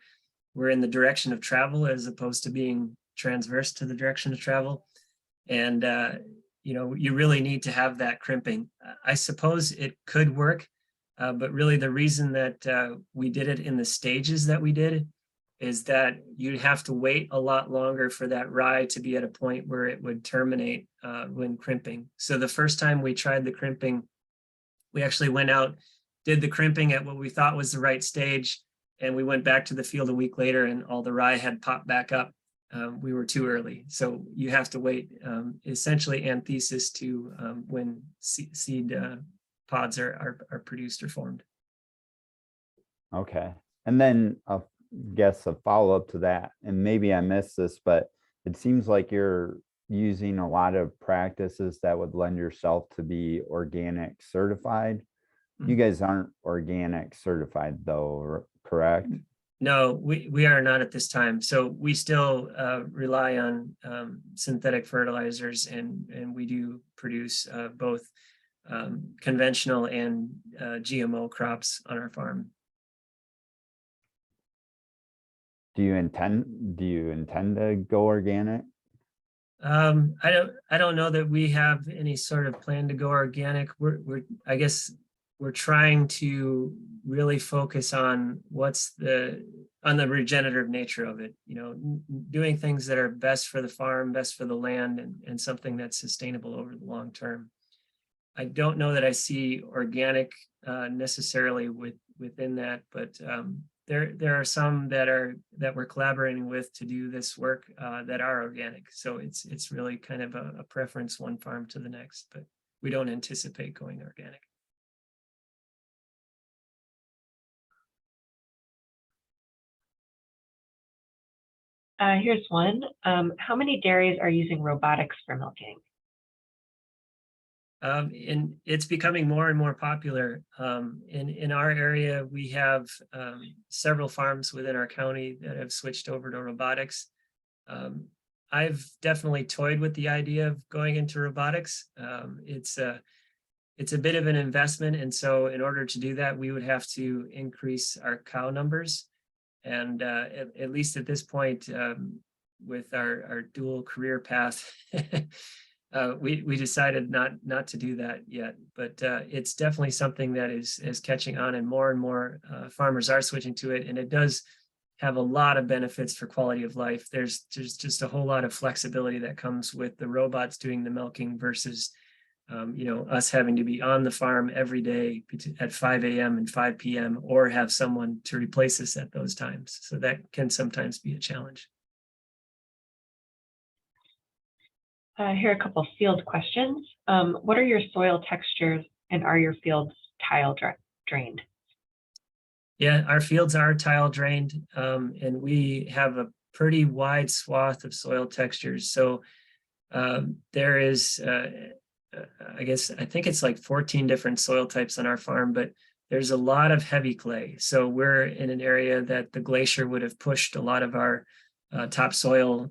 were in the direction of travel as opposed to being transverse to the direction of travel. And, you really need to have that crimping. I suppose it could work, but really the reason that we did it in the stages that we did is that you'd have to wait a lot longer for that rye to be at a point where it would terminate when crimping. So the first time we tried the crimping, we actually went out, did the crimping at what we thought was the right stage, and we went back to the field a week later and all the rye had popped back up. We were too early. So you have to wait essentially antithesis to when seed pods are produced or formed. Okay. And then I guess a follow-up to that, and maybe I missed this, but it seems like you're using a lot of practices that would lend yourself to be organic certified. You guys aren't organic certified though, correct? No, we are not at this time. So we still rely on synthetic fertilizers, and we do produce both conventional and GMO crops on our farm. Do you intend to go organic? I don't know that we have any sort of plan to go organic. I guess we're trying to really focus on the regenerative nature of it, doing things that are best for the farm, best for the land, and something that's sustainable over the long term. I don't know that I see organic necessarily within that, but there are some that we're collaborating with to do this work that are organic. So it's really kind of a preference one farm to the next, but we don't anticipate going organic. Here's one. How many dairies are using robotics for milking? And it's becoming more and more popular. In our area, we have several farms within our county that have switched over to robotics. I've definitely toyed with the idea of going into robotics. It's a bit of an investment, and so in order to do that, we would have to increase our cow numbers. And at least at this point, with our dual career path, we decided not to do that yet. But it's definitely something that is catching on, and more farmers are switching to it. And it does have a lot of benefits for quality of life. There's just a whole lot of flexibility that comes with the robots doing the milking versus us having to be on the farm every day at 5 a.m. and 5 p.m. or have someone to replace us at those times. So that can sometimes be a challenge. Here are a couple field questions. What are your soil textures, and are your fields tile drained? Yeah, our fields are tile drained, and we have a pretty wide swath of soil textures. So there is I think it's like 14 different soil types on our farm, but there's a lot of heavy clay. So we're in an area that the glacier would have pushed a lot of our topsoil,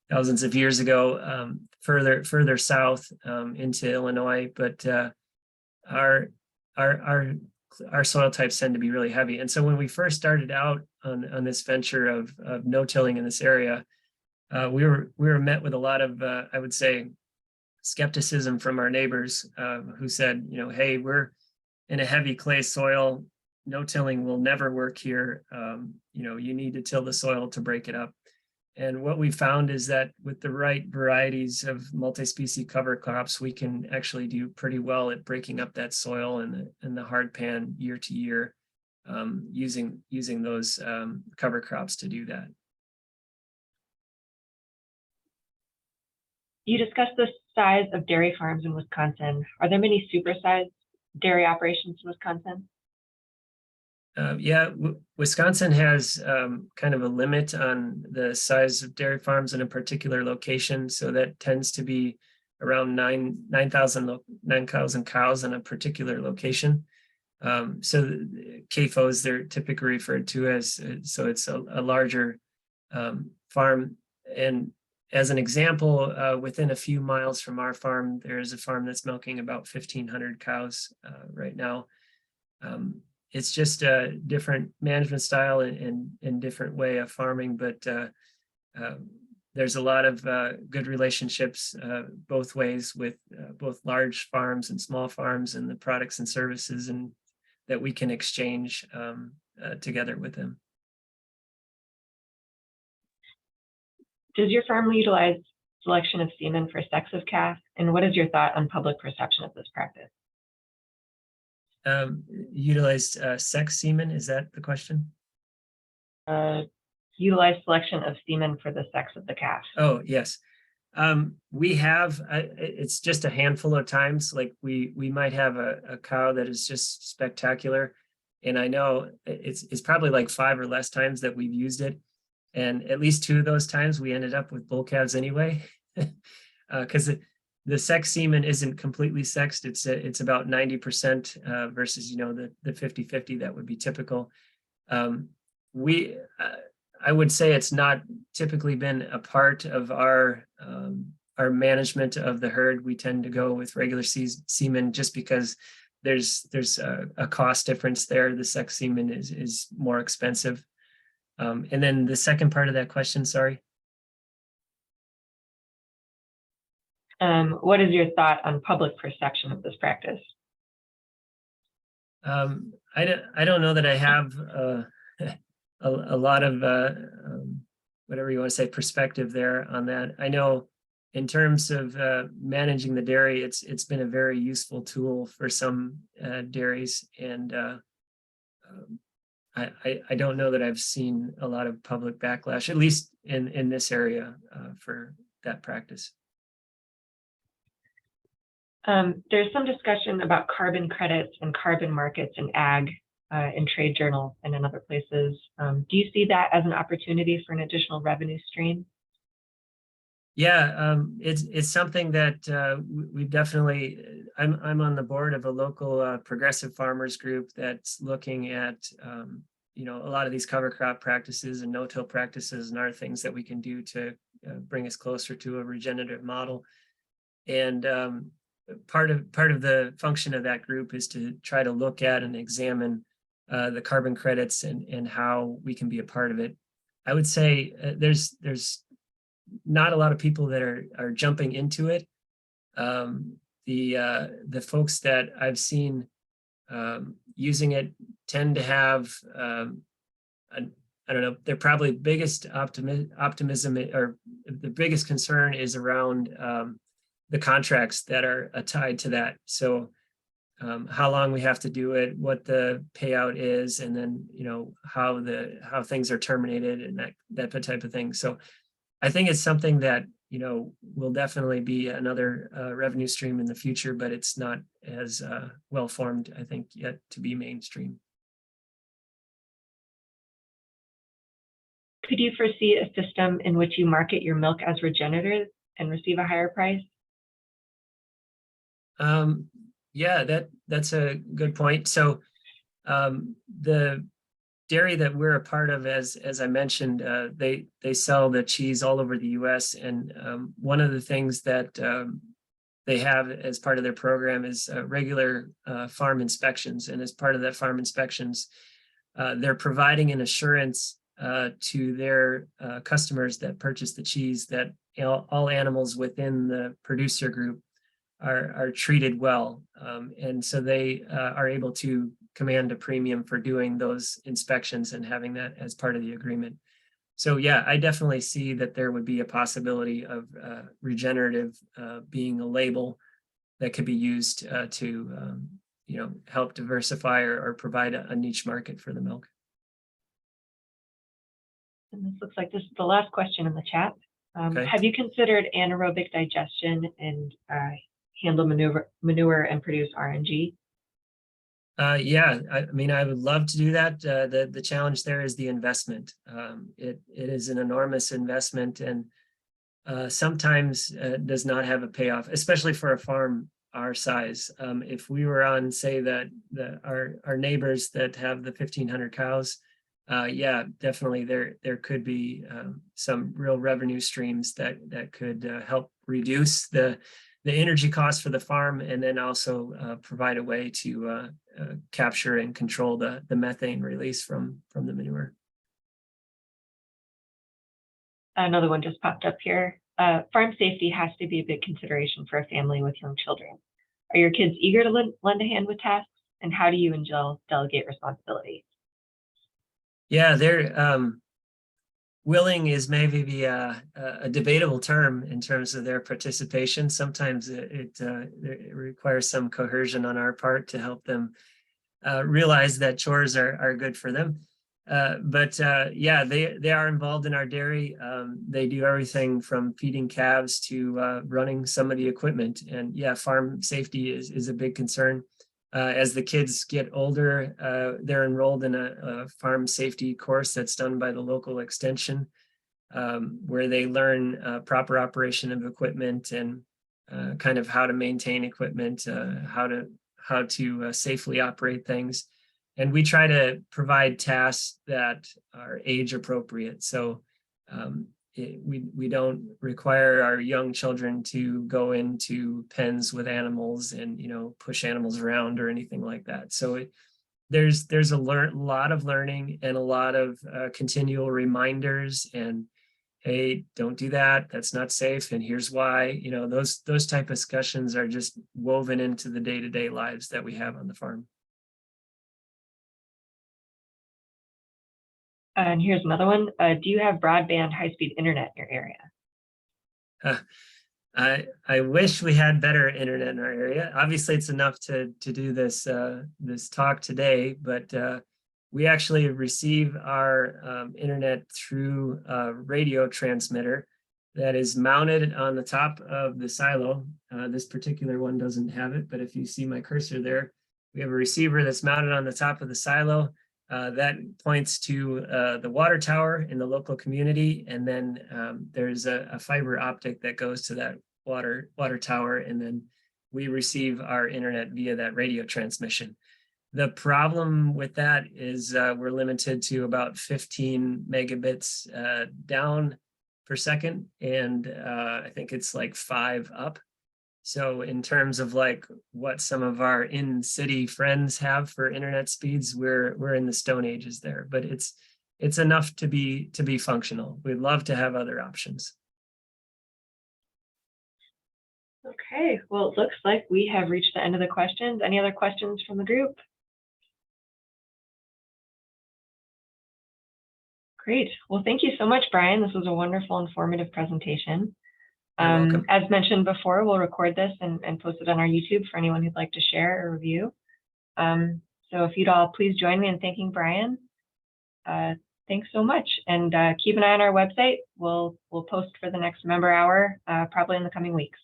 thousands of years ago, further south into Illinois. But our soil types tend to be really heavy. And so when we first started out on this venture of no-tilling in this area, we were met with a lot of, I would say, skepticism from our neighbors who said, hey, we're in a heavy clay soil. No-tilling will never work here. You need to till the soil to break it up. And what we found is that with the right varieties of multi-species cover crops, we can actually do pretty well at breaking up that soil and the hard pan year to year, using those cover crops to do that. You discussed the size of dairy farms in Wisconsin. Are there many supersized dairy operations in Wisconsin? Yeah, Wisconsin has kind of a limit on the size of dairy farms in a particular location. So that tends to be around 9,000 cows in a particular location. So CAFOs, they're typically referred to as, so it's a larger farm. And as an example, within a few miles from our farm, there is a farm that's milking about 1,500 cows right now. It's just a different management style and different way of farming, but there's a lot of good relationships both ways with both large farms and small farms, and the products and services and that we can exchange together with them. Does your farm utilize selection of semen for sex of calf? And what is your thought on public perception of this practice? Utilized sex semen, is that the question? Utilize selection of semen for the sex of the calf. Oh, yes. We have, it's just a handful of times, like we might have a cow that is just spectacular. And I know it's probably like 5 or less times that we've used it. And at least 2 of those times we ended up with bull calves anyway, because the sex semen isn't completely sexed. It's about 90% versus, the 50-50 that would be typical. I would say it's not typically been a part of our management of the herd. We tend to go with regular semen just because there's a cost difference there. The sex semen is more expensive. And then the second part of that question, sorry. What is your thought on public perception of this practice? I don't know that I have a lot of whatever you want to say perspective there on that. I know in terms of managing the dairy, it's been a very useful tool for some dairies, and I don't know that I've seen a lot of public backlash, at least in this area, for that practice. There's some discussion about carbon credits and carbon markets in ag in trade journals and in other places. Do you see that as an opportunity for an additional revenue stream? Yeah, it's something that we've definitely, I'm on the board of a local progressive farmers group that's looking at, a lot of these cover crop practices and no-till practices and other things that we can do to bring us closer to a regenerative model. And part of the function of that group is to try to look at and examine the carbon credits and how we can be a part of it. I would say there's not a lot of people that are jumping into it. The folks that I've seen using it tend to have I don't know, their probably biggest optimism or the biggest concern is around the contracts that are tied to that. So how long we have to do it, what the payout is, and then how things are terminated and that type of thing. So I think it's something that will definitely be another revenue stream in the future, but it's not as well formed, I think, yet to be mainstream. Could you foresee a system in which you market your milk as regenerative and receive a higher price? Yeah, that's a good point. So the dairy that we're a part of, as I mentioned, they sell the cheese all over the U.S. And one of the things that they have as part of their program is regular farm inspections. And as part of that farm inspections, they're providing an assurance to their customers that purchase the cheese that all animals within the producer group are treated well. And so they are able to command a premium for doing those inspections and having that as part of the agreement. So yeah, I definitely see that there would be a possibility of regenerative being a label that could be used to help diversify or provide a niche market for the milk. And this looks like this is the last question in the chat. Okay. Have you considered anaerobic digestion and handle manure and produce RNG? Yeah, I mean, I would love to do that. The challenge there is the investment. It is an enormous investment, and sometimes does not have a payoff, especially for a farm our size. If we were on, say, our neighbors that have the 1,500 cows, yeah, definitely there could be some real revenue streams that could help reduce the energy costs for the farm, and then also provide a way to capture and control the methane release from the manure. Another one just popped up here. Farm safety has to be a big consideration for a family with young children. Are your kids eager to lend a hand with tasks, and how do you and Jill delegate responsibility? Yeah, they're willing is maybe a debatable term in terms of their participation. Sometimes it requires some coercion on our part to help them realize that chores are good for them. But yeah, they are involved in our dairy. They do everything from feeding calves to running some of the equipment. And yeah, farm safety is a big concern. As the kids get older, they're enrolled in a farm safety course that's done by the local extension, where they learn proper operation of equipment and kind of how to maintain equipment, how to safely operate things. And we try to provide tasks that are age appropriate. So we don't require our young children to go into pens with animals and push animals around or anything like that. So there's a lot of learning and a lot of continual reminders and, hey, don't do that, that's not safe, and here's why. Those type of discussions are just woven into the day-to-day lives that we have on the farm. And here's another one. Do you have broadband high-speed internet in your area? I wish we had better internet in our area. Obviously, it's enough to do this talk today, but we actually receive our internet through a radio transmitter that is mounted on the top of the silo. This particular one doesn't have it, but if you see my cursor there, we have a receiver that's mounted on the top of the silo. That points to the water tower in the local community, and then there's a fiber optic that goes to that water tower, and then we receive our internet via that radio transmission. The problem with that is we're limited to about 15 megabits down per second, and I think it's like 5 up. So in terms of like what some of our in-city friends have for internet speeds, we're in the stone ages there, but it's enough to be functional. We'd love to have other options. Okay, well, it looks like we have reached the end of the questions. Any other questions from the group? Great. Well, thank you so much, Brian. This was a wonderful, informative presentation. You're welcome. As mentioned before, we'll record this and post it on our YouTube for anyone who'd like to share or review. So if you'd all please join me in thanking Brian. Thanks so much. And keep an eye on our website. We'll post for the next member hour, probably in the coming weeks.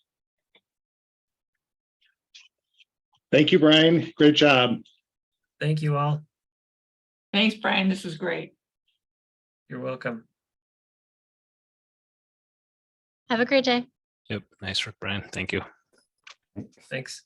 Thank you, Brian. Great job. Thank you all. Thanks, Brian. This was great. You're welcome. Have a great day. Yep. Nice work, Brian. Thank you. Thanks.